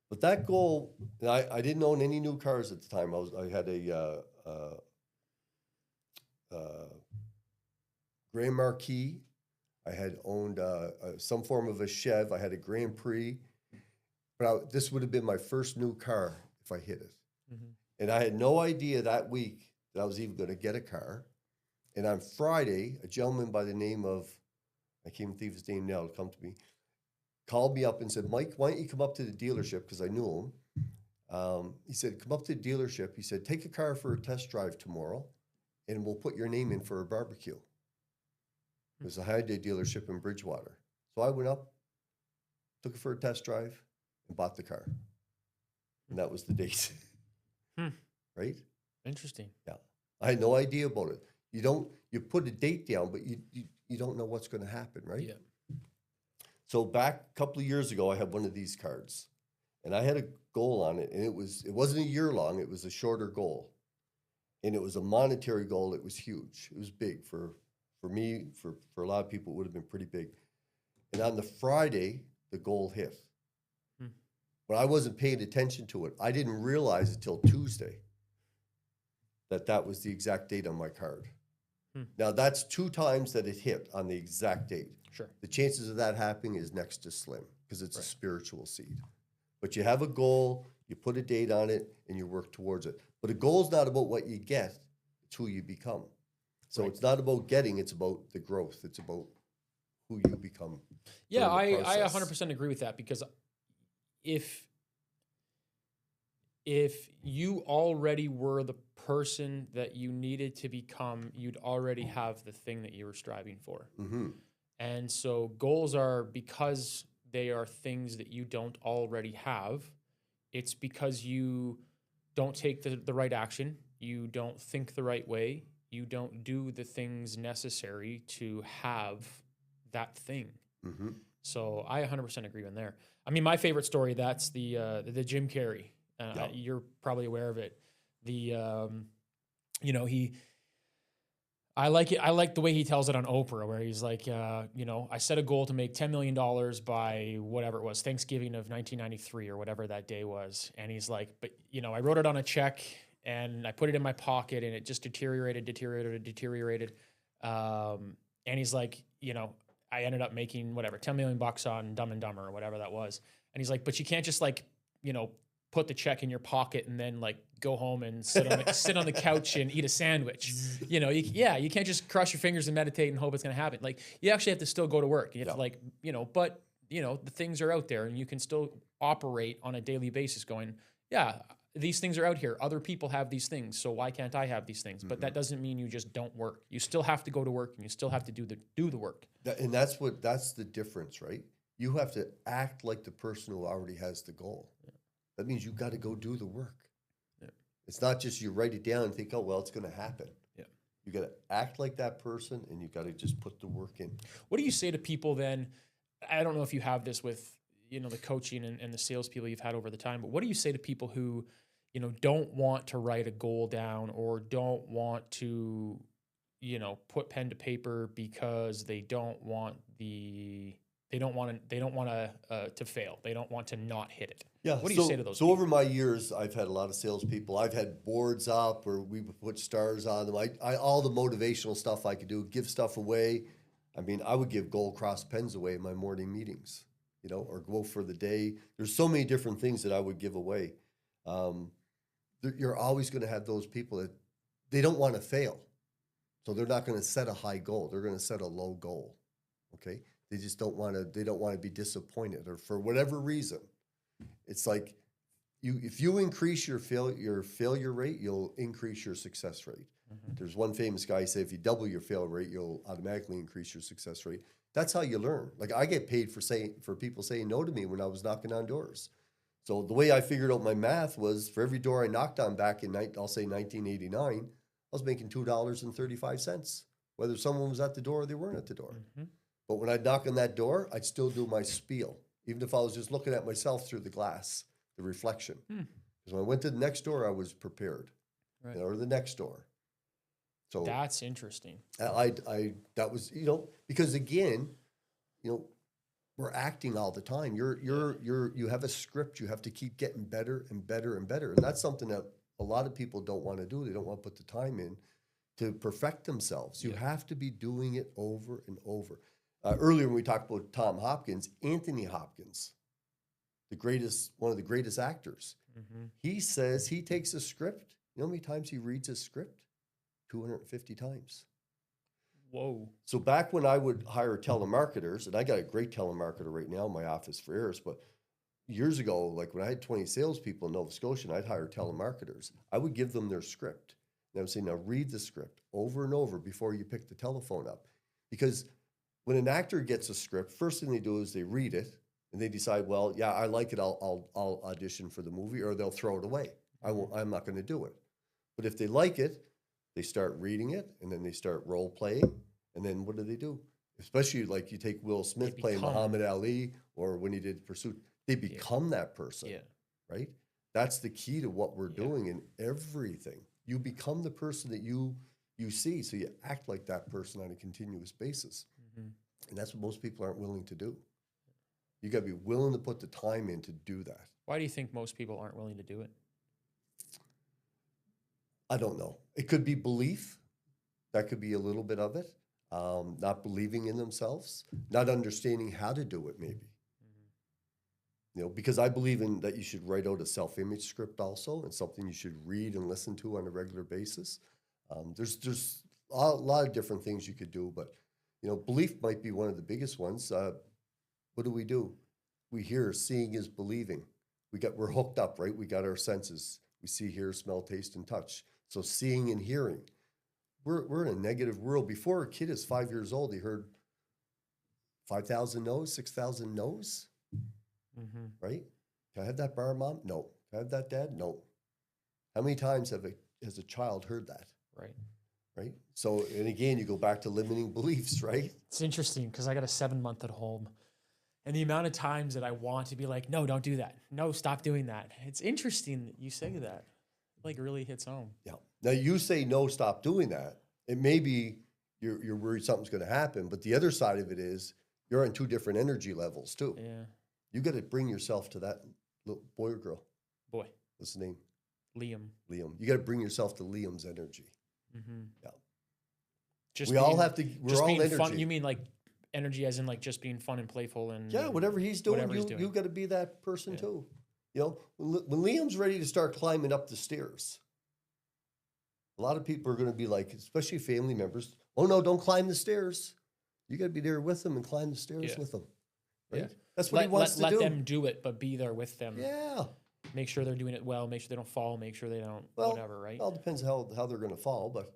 But that goal, and I didn't own any new cars at the time. I had a Grand Marquis. I had owned some form of a Chev. I had a Grand Prix. But this would have been my first new car if I hit it. Mm-hmm. And I had no idea that week that I was even going to get a car. And on Friday, a gentleman by the name of, I can't even think of his name now, it'll come to me, called me up and said, Mike, why don't you come up to the dealership? Because I knew him. He said, come up to the dealership. He said, take a car for a test drive tomorrow, and we'll put your name in for a barbecue. It was a Hyundai dealership in Bridgewater. So I went up, took it for a test drive, and bought the car. And that was the date. Right? Interesting. Yeah. I had no idea about it. You put a date down, but you don't know what's going to happen, right? Yeah. So back a couple of years ago, I had one of these cards, and I had a goal on it, and it wasn't a year long, it was a shorter goal. And it was a monetary goal. It was huge. It was big for me, for a lot of people, it would have been pretty big. And on the Friday, the goal hit. But I wasn't paying attention to it. I didn't realize until Tuesday that was the exact date on my card. Now, that's 2 times that it hit on the exact date. Sure. The chances of that happening is next to slim because it's a spiritual seed. But you have a goal, you put a date on it, and you work towards it. But a goal is not about what you get, it's who you become. So it's not about getting, it's about the growth. It's about who you become. Yeah, I 100% agree with that, because if you already were the person that you needed to become, you'd already have the thing that you were striving for. Mm-hmm. And so goals are, because they are things that you don't already have, it's because you don't take the right action, you don't think the right way, you don't do the things necessary to have that thing. Mm-hmm. So I 100% agree on there. I mean, my favorite story, that's the Jim Carrey. You're probably aware of it. I like it. I like the way he tells it on Oprah, where he's like, I set a goal to make $10 million by whatever it was, Thanksgiving of 1993 or whatever that day was. And he's like, but I wrote it on a check and I put it in my pocket and it just deteriorated. And he's like, I ended up making whatever, $10 million on Dumb and Dumber or whatever that was. And he's like, but you can't just put the check in your pocket and then go home and sit on the couch and eat a sandwich. You can't just cross your fingers and meditate and hope it's going to happen. You actually have to still go to work. You have to but the things are out there and you can still operate on a daily basis going, these things are out here. Other people have these things. So why can't I have these things? Mm-hmm. But that doesn't mean you just don't work. You still have to go to work and you still have to do the work. And that's the difference, right? You have to act like the person who already has the goal. Yeah. That means you've got to go do the work. Yeah. It's not just you write it down and think, oh, well, it's going to happen. Yeah. You got to act like that person, and you got to just put the work in. What do you say to people then? I don't know if you have this with, the coaching and the salespeople you've had over the time, but what do you say to people who, don't want to write a goal down or don't want to, put pen to paper because they don't want to fail. They don't want to not hit it. Yeah. What do you say to those So people? over my years, I've had a lot of salespeople. I've had boards up, or we would put stars on them. I all the motivational stuff I could do, give stuff away. I mean, I would give gold cross pens away in my morning meetings, or go for the day. There's so many different things that I would give away. You're always going to have those people that they don't want to fail. So they're not going to set a high goal. They're going to set a low goal. Okay. They just don't want to be disappointed, or for whatever reason. It's like if you increase your failure rate, you'll increase your success rate. Mm-hmm. There's one famous guy say if you double your failure rate, you'll automatically increase your success rate. That's how you learn. Like I get paid for people saying no to me when I was knocking on doors. So the way I figured out my math was for every door I knocked on back in I'll say 1989, I was making $2.35, whether someone was at the door or they weren't at the door. Mm-hmm. But when I'd knock on that door, I'd still do my spiel, even if I was just looking at myself through the glass, the reflection. Because when I went to the next door, I was prepared, right. Or the next door. So that's interesting. That was, because again, we're acting all the time. You have a script. You have to keep getting better and better and better, and that's something that a lot of people don't want to do. They don't want to put the time in to perfect themselves. You have to be doing it over and over. Earlier when we talked about Tom Hopkins, Anthony Hopkins, one of the greatest actors, he says he takes a script. You know how many times he reads a script? 250 times. Whoa. So back when I would hire telemarketers, and I got a great telemarketer right now in my office for Eris, but years ago, like when I had 20 salespeople in Nova Scotia and I'd hire telemarketers, I would give them their script. And I would say, now read the script over and over before you pick the telephone up. Because when an actor gets a script, first thing they do is they read it and they decide, well, yeah, I like it. I'll audition for the movie, or they'll throw it away. I'm not going to do it. But if they like it, they start reading it, and then they start role playing. And then what do? Especially like you take Will Smith playing Muhammad Ali, or when he did Pursuit, they become that person, right? That's the key to what we're doing in everything. You become the person that you see, so you act like that person on a continuous basis. And that's what most people aren't willing to do. You got to be willing to put the time in to do that. Why do you think most people aren't willing to do it? I don't know. It could be belief. That could be a little bit of it. Not believing in themselves, not understanding how to do it, maybe. Because I believe in that you should write out a self-image script also, and something you should read and listen to on a regular basis. There's a lot of different things you could do, but belief might be one of the biggest ones. What do? We hear seeing is believing. We're hooked up, right? We got our senses. We see, hear, smell, taste, and touch. So seeing and hearing. We're in a negative world. Before a kid is 5 years old, he heard 5,000 no's, 6,000 no's, right? Can I have that bar, Mom? No. Can I have that, Dad? No. How many times has a child heard that? Right? So, and again, you go back to limiting beliefs, right? It's interesting because I got a 7-month at home, and the amount of times that I want to be like, no, don't do that. No, stop doing that. It's interesting that you say that. It like really hits home. Yeah. Now you say no, stop doing that. It may be you're worried something's going to happen, but the other side of it is you're on two different energy levels too. Yeah. You got to bring yourself to that little boy or girl. Boy. What's his name? Liam. You got to bring yourself to Liam's energy. Yeah. Just we all have to. We're all energy. Fun. You mean like energy, as in like just being fun and playful and whatever he's doing, you got to be that person too. When Liam's ready to start climbing up the stairs, a lot of people are going to be like, especially family members, oh no, don't climb the stairs. You got to be there with them and climb the stairs with them. Right? Yeah. That's what he wants to do. Let them do it, but be there with them. Yeah. Make sure they're doing it well. Make sure they don't fall. Make sure they don't whatever, right? Well, it depends how they're going to fall, but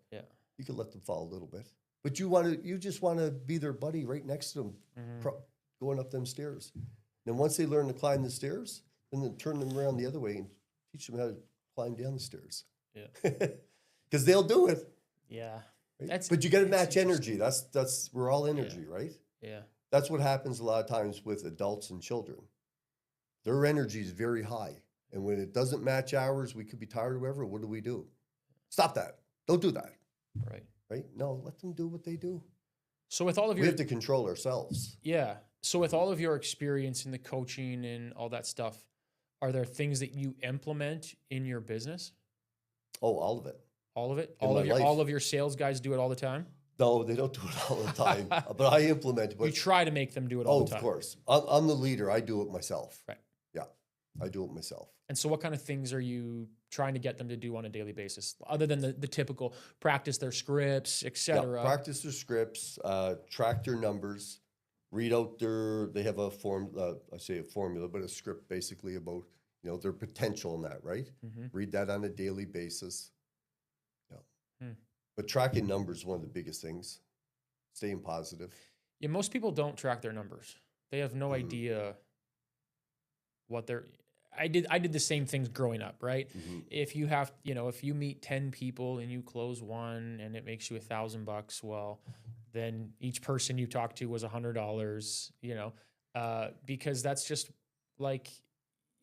you can let them fall a little bit. But you just want to be their buddy right next to them, going up them stairs. Then once they learn to climb the stairs, then turn them around the other way and teach them how to climb down the stairs. Yeah. Because they'll do it. Yeah. Right? But you got to match interesting. energy. That's we're all energy, right? Yeah. That's what happens a lot of times with adults and children. Their energy is very high. And when it doesn't match ours, we could be tired or whatever. What do? Stop that. Don't do that. Right. Right? No, let them do what they do. So with all of We your have to control ourselves. yeah. So with all of your experience in the coaching and all that stuff, are there things that you implement in your business? Oh, all of it. All of it? In my life. All of your sales guys do it all the time? No, they don't do it all the time. But I implement it. You But try to make them do it all the time. of course. I'm the leader. I do it myself. Right. Yeah. I do it myself. And so what kind of things are you trying to get them to do on a daily basis other than the typical practice their scripts, etc.? Yeah, practice their scripts, track their numbers, read out they have a I say a formula, but a script basically about, their potential in that, right? Read that on a daily basis. Yeah. But tracking numbers is one of the biggest things. Staying positive. Yeah, most people don't track their numbers. They have no idea what they're I did the same things growing up, right? If you have, if you meet 10 people and you close one and it makes you $1,000, well, then each person you talk to was $100, because that's just like,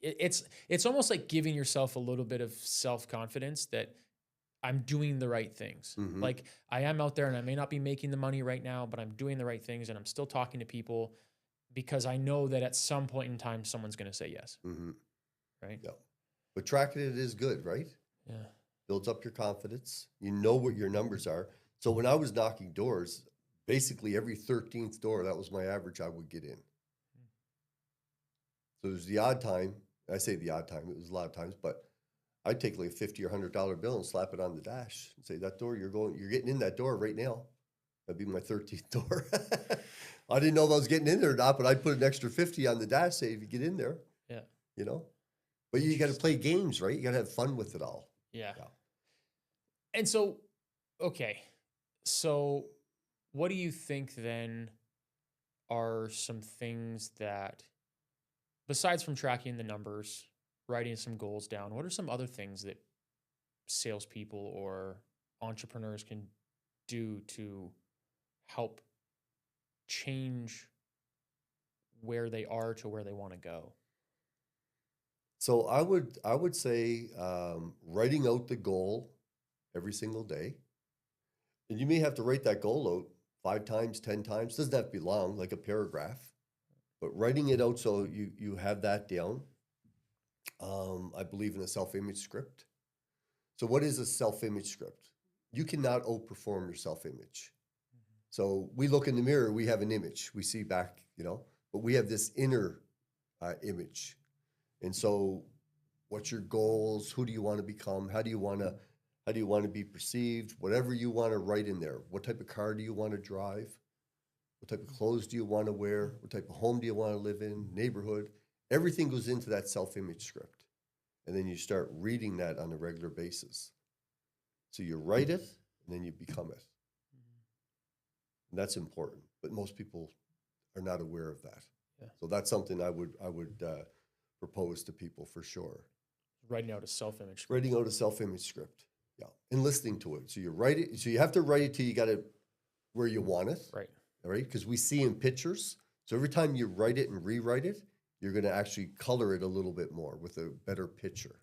it's almost like giving yourself a little bit of self-confidence that I'm doing the right things. Like I am out there and I may not be making the money right now, but I'm doing the right things and I'm still talking to people because I know that at some point in time, someone's going to say yes. Right? Yeah. But tracking it is good, right? Yeah. Builds up your confidence. You know what your numbers are. So when I was knocking doors, basically every 13th door, that was my average I would get in. So there's the odd time. I say the odd time, it was a lot of times, but I'd take like a $50 or $100 bill and slap it on the dash and say, that door, you're getting in that door right now. That'd be my 13th door. I didn't know if I was getting in there or not, but I'd put an extra 50 on the dash, say, if you get in there. Yeah. But you got to play games, right? You got to have fun with it all. Yeah. And so, okay. So what do you think then are some things that, besides from tracking the numbers, writing some goals down, what are some other things that salespeople or entrepreneurs can do to help change where they are to where they want to go? So I would say writing out the goal every single day, and you may have to write that goal out 5 times, 10 times. Doesn't have to be long, like a paragraph, but writing it out so you have that down. I believe in a self-image script. So what is a self-image script? You cannot outperform your self-image. So we look in the mirror, we have an image, we see back, but we have this inner image. And so what's your goals? Who do you want to become? How do you want to be perceived? Whatever you want to write in there. What type of car do you want to drive? What type of clothes do you want to wear? What type of home do you want to live in? Neighborhood? Everything goes into that self-image script. And then you start reading that on a regular basis. So you write it and then you become it. And that's important. But most people are not aware of that. Yeah. So that's something I would propose to people for sure. Writing out a self-image script. Writing out a self-image script. Yeah. And listening to it. So you write it. So you have to write it till you got it where you want it. Right. All right. Because we see in pictures. So every time you write it and rewrite it, you're going to actually color it a little bit more with a better picture.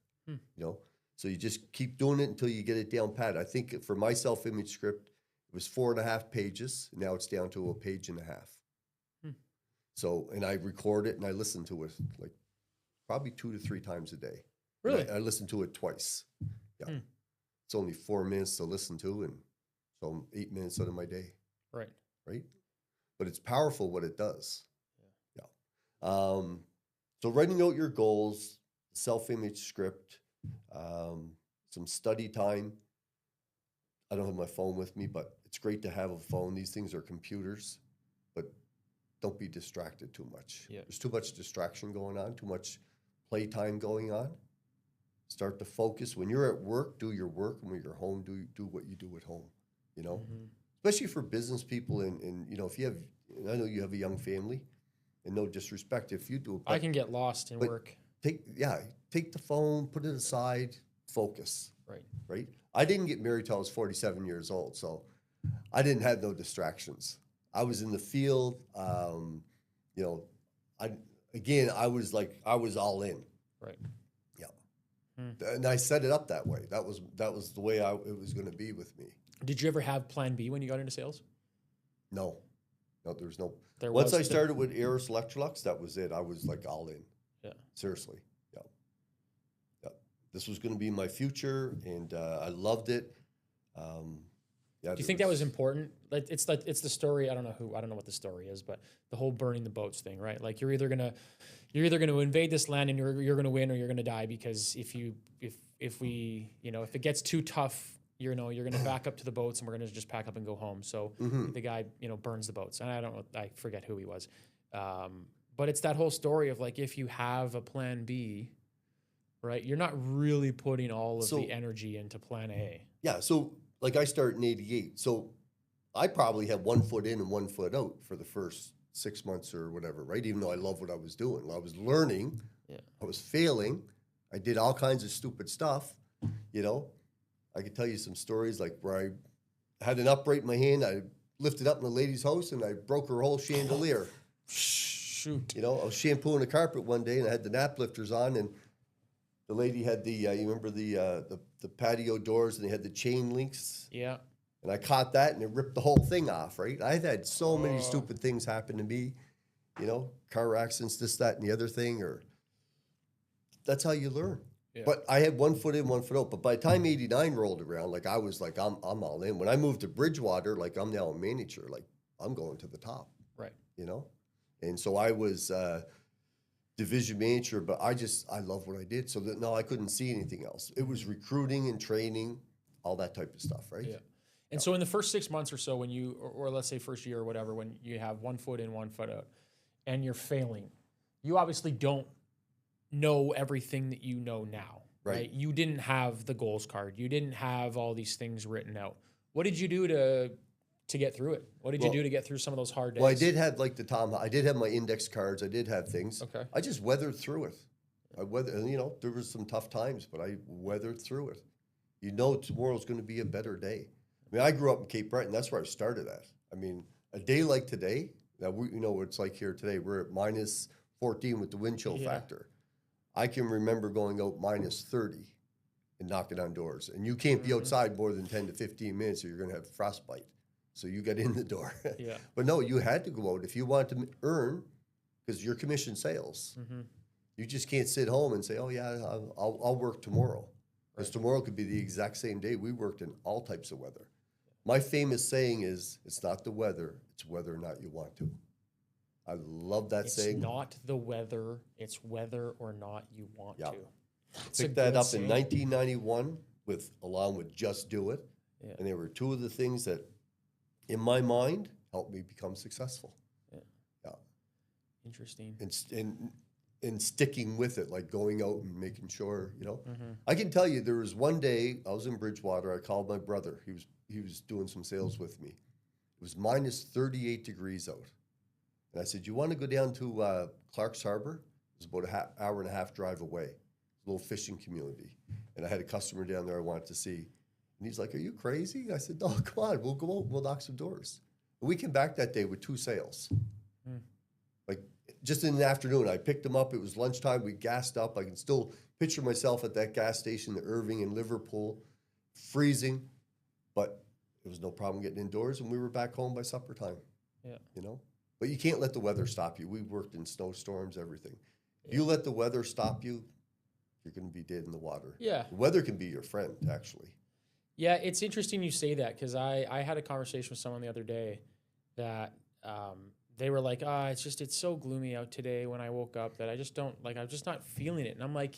So you just keep doing it until you get it down pat. I think for my self-image script, it was 4.5 pages. Now it's down to 1.5 pages. So, and I record it and I listen to it like probably 2 to 3 times a day. Really? I listen to it twice. Yeah. It's only 4 minutes to listen to, and so 8 minutes out of my day. Right. Right. But it's powerful what it does. Yeah. So writing out your goals, self-image script, some study time. I don't have my phone with me, but it's great to have a phone. These things are computers, but don't be distracted too much. Yeah. There's too much distraction going on, too much playtime going on. Start to focus. When you're at work, do your work. And when you're home, do what you do at home, Especially for business people and if you have, I know you have a young family, and no disrespect, if you do, I can get lost in work. Take the phone, put it aside, focus. Right. Right. I didn't get married till I was 47 years old, so I didn't have no distractions. I was in the field. You know, I was all in. Right. Yeah. And I set it up that way. That was the way it was going to be with me. Did you ever have plan B when you got into sales? No, there's no. There Once was I started with Eris Electrolux, that was it. I was like all in. Yeah. Seriously. Yeah. Yeah. This was going to be my future, and I loved it. Yeah. Do you think that was important? Like it's the story. I don't know what the story is, but the whole burning the boats thing, right? Like you're either gonna invade this land and you're gonna win or you're gonna die, because if it gets too tough, you're gonna back up to the boats and we're gonna just pack up and go home. So the guy burns the boats, and I forget who he was, but it's that whole story of like, if you have a plan B, right? You're not really putting all of the energy into plan A. Yeah. So like I started in '88, so I probably had 1 foot in and 1 foot out for the first 6 months or whatever, right? Even though I love what I was doing, I was learning, I was failing, I did all kinds of stupid stuff. I could tell you some stories like where I had an upright in my hand, I lifted up in a lady's house and I broke her whole chandelier. Shoot. I was shampooing the carpet one day and I had the nap lifters on, and the lady had the you remember the patio doors, and they had the chain links. Yeah. And I caught that and it ripped the whole thing off, right? I've had so many stupid things happen to me, car accidents, this, that, and the other thing, or that's how you learn. Yeah. But I had 1 foot in, 1 foot out. But by the time '89 rolled around, like I was like, I'm all in. When I moved to Bridgewater, like I'm now a manager, like I'm going to the top. Right. And so I was division manager, but I love what I did. So that I couldn't see anything else. It was recruiting and training, all that type of stuff, right? Yeah. And so in the first 6 months or so, when you, or let's say first year or whatever, when you have 1 foot in, 1 foot out, and you're failing, you obviously don't know everything that you know now, right? You didn't have the goals card. You didn't have all these things written out. What did you do to get through it? What did you do to get through some of those hard days? Well, I did have like I did have my index cards. I did have things. Okay. I just weathered through it. There was some tough times, but I weathered through it. Tomorrow's going to be a better day. I mean, I grew up in Cape Breton. That's where I started at. I mean, a day like today, now we what it's like here today. We're at minus 14 with the wind chill factor. I can remember going out minus 30 and knocking on doors. And you can't be outside more than 10 to 15 minutes or you're going to have frostbite. So you got in the door. Yeah. But no, you had to go out if you wanted to earn, because you're commission sales. You just can't sit home and say, oh, yeah, I'll work tomorrow. Because tomorrow could be the exact same day. We worked in all types of weather. My famous saying is, it's not the weather, it's whether or not you want to. I love that saying. It's not the weather, it's whether or not you want to. Picked that up in 1991 along with Just Do It. Yeah. And there were two of the things that, in my mind, helped me become successful. Yeah. Interesting. And sticking with it, like going out and making sure, I can tell you there was one day I was in Bridgewater. I called my brother. He was doing some sales with me. It was minus 38 degrees out. And I said, you want to go down to Clark's Harbor? It was about an hour and a half drive away. A little fishing community. And I had a customer down there I wanted to see. And he's like, are you crazy? I said, no, come on. We'll go out. We'll knock some doors. And we came back that day with 2 sales. Like, just in the afternoon, I picked them up. It was lunchtime. We gassed up. I can still picture myself at that gas station, the Irving in Liverpool, freezing. But it was no problem getting indoors, and we were back home by supper time. Yeah. But you can't let the weather stop you. We worked in snowstorms, everything. If you let the weather stop you, you're going to be dead in the water. Yeah. The weather can be your friend, actually. Yeah, it's interesting you say that, because I had a conversation with someone the other day that they were like, it's so gloomy out today when I woke up that I just don't, I'm just not feeling it. And I'm like,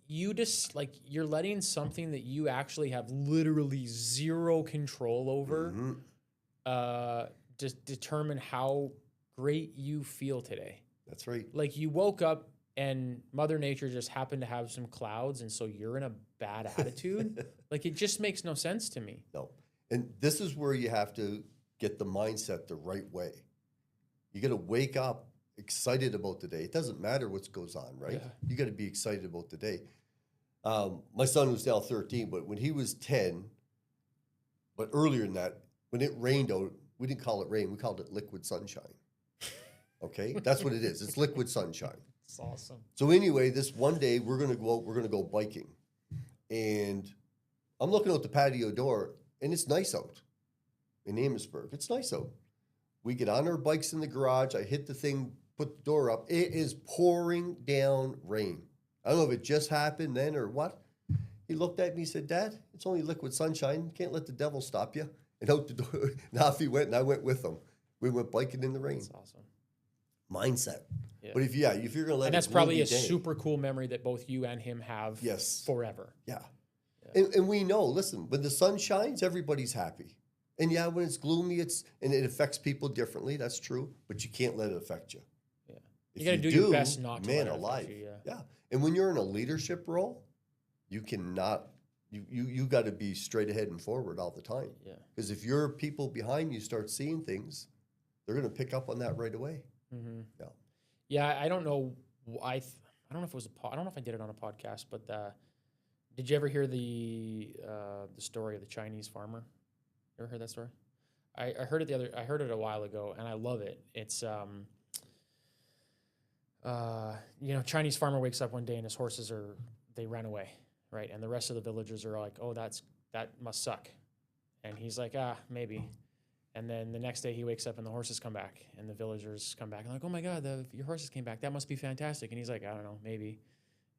you just, you're letting something that you actually have literally zero control over just determine how great you feel today. That's right. Like, you woke up and Mother Nature just happened to have some clouds, and so you're in a bad attitude. It just makes no sense to me. No. And this is where you have to get the mindset the right way. You got to wake up excited about the day. It doesn't matter what goes on, right? Yeah. You got to be excited about the day. My son was now 13, but when he was 10, but earlier than that, when it rained out, we didn't call it rain, we called it liquid sunshine. Okay, that's what it is. It's liquid sunshine. It's awesome. So anyway, this one day we're gonna go out, we're gonna go biking, and I'm looking out the patio door, and it's nice out in Amherstburg. It's nice out. We get on our bikes in the garage. I hit the thing, put the door up. It is pouring down rain. I don't know if it just happened then or what. He looked at me, he said, "Dad, it's only liquid sunshine. You can't let the devil stop you." And out the door, and off he went, and I went with him. We went biking in the rain. That's awesome. Mindset. Yeah. But if you're gonna let and that's it probably a day, super cool memory that both you and him have yes, forever. Yeah. And we know, listen, when the sun shines, everybody's happy. And yeah, when it's gloomy, and it affects people differently. That's true, but you can't let it affect you. Yeah, If you got to do your best not to. Man let it affect alive. you, Yeah. And when you're in a leadership role, you cannot. You got to be straight ahead and forward all the time. Yeah. Because if your people behind you start seeing things, they're going to pick up on that right away. Mm-hmm. Yeah. Yeah, I don't know. I don't know if it was I don't know if I did it on a podcast, but did you ever hear the story of the Chinese farmer? Ever heard that story? I heard it I heard it a while ago, and I love it. It's Chinese farmer wakes up one day and his horses they ran away, right? And the rest of the villagers are like, "Oh, that must suck," and he's like, maybe. And then the next day he wakes up and the horses come back, and the villagers come back and like, "Oh my God, your horses came back. That must be fantastic." And he's like, "I don't know, maybe."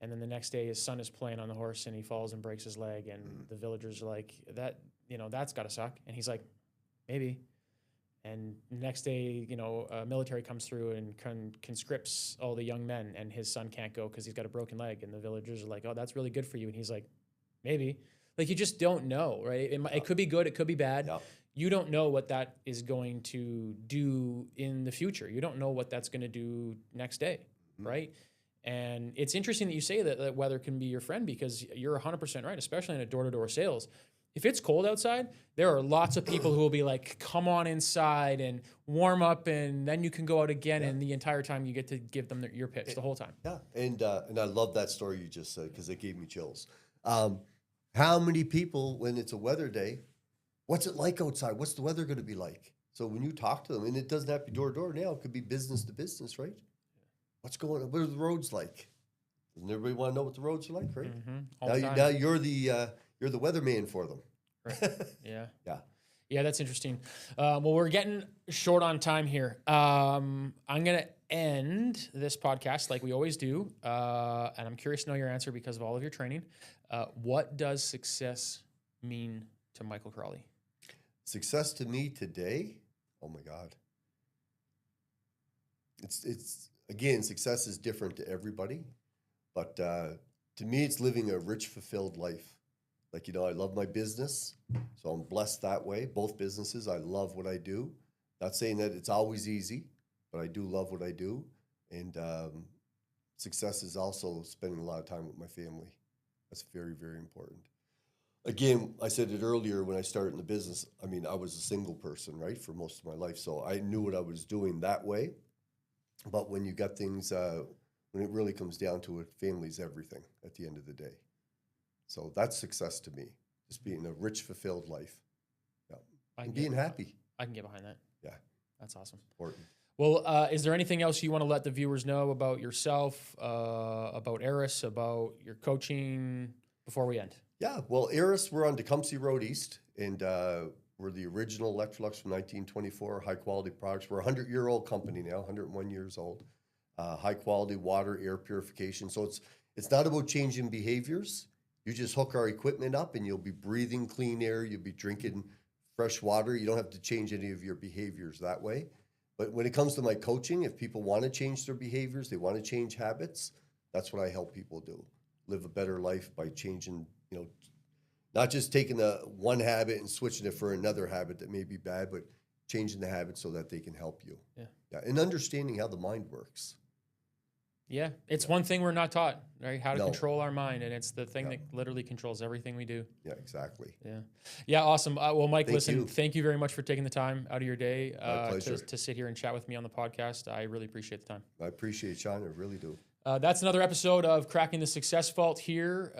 And then the next day his son is playing on the horse and he falls and breaks his leg, and the villagers are like, that's got to suck. And he's like, "Maybe." And the next day, military comes through and conscripts all the young men, and his son can't go because he's got a broken leg. And the villagers are like, "Oh, that's really good for you." And he's like, "Maybe." Like, you just don't know, right? It could be good, it could be bad. Yeah. You don't know what that is going to do in the future. You don't know what that's going to do next day, right? And it's interesting that you say that weather can be your friend, because you're 100% right, especially in a door-to-door sales. If it's cold outside, there are lots of people who will be like, "Come on inside and warm up, and then you can go out again." And the entire time you get to give them your pitch the whole time. Yeah, and I love that story you just said, because it gave me chills. How many people, when it's a weather day, what's it like outside? What's the weather going to be like? So when you talk to them, and it doesn't have to be door to door now, it could be business to business, right? What's going on? What are the roads like? Doesn't everybody want to know what the roads are like, right? Mm-hmm. Now you're the weatherman for them. Right. Yeah. Yeah. Yeah, that's interesting. Well, we're getting short on time here. I'm going to end this podcast like we always do, and I'm curious to know your answer because of all of your training. What does success mean to Michael Crawley? Success to me today, oh my God. It's again, success is different to everybody, but to me, it's living a rich, fulfilled life. Like, I love my business, so I'm blessed that way. Both businesses, I love what I do. Not saying that it's always easy, but I do love what I do. And success is also spending a lot of time with my family. That's very, very important. Again, I said it earlier when I started in the business. I mean, I was a single person, right, for most of my life, so I knew what I was doing that way. But when you got things, when it really comes down to it, family's everything at the end of the day. So that's success to me, just being a rich, fulfilled life. Yeah. And being happy. I can get behind that. Yeah. That's awesome. Important. Well, is there anything else you want to let the viewers know about yourself, about Eris, about your coaching before we end? Yeah. Well, Eris, we're on Tecumseh Road East, and we're the original Electrolux from 1924, high-quality products. We're a 100-year-old company now, 101 years old. High-quality water, air purification. So it's not about changing behaviors. You just hook our equipment up and you'll be breathing clean air. You'll be drinking fresh water. You don't have to change any of your behaviors that way. But when it comes to my coaching, if people want to change their behaviors, they want to change habits, that's what I help people do. Live a better life by changing, not just taking one habit and switching it for another habit that may be bad, but changing the habit so that they can help you. Yeah. And understanding how the mind works. Yeah, it's one thing we're not taught, right? How to control our mind, and it's the thing that literally controls everything we do. Yeah, exactly. Yeah, awesome. Well, Mike, Thank thank you very much for taking the time out of your day My pleasure. to sit here and chat with me on the podcast. I really appreciate the time. I appreciate it, Sean. I really do. That's another episode of Cracking the Success Vault here.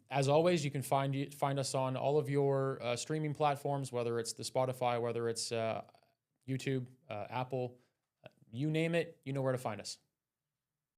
As always, you can find us on all of your streaming platforms, whether it's the Spotify, whether it's YouTube, Apple, you name it, you know where to find us.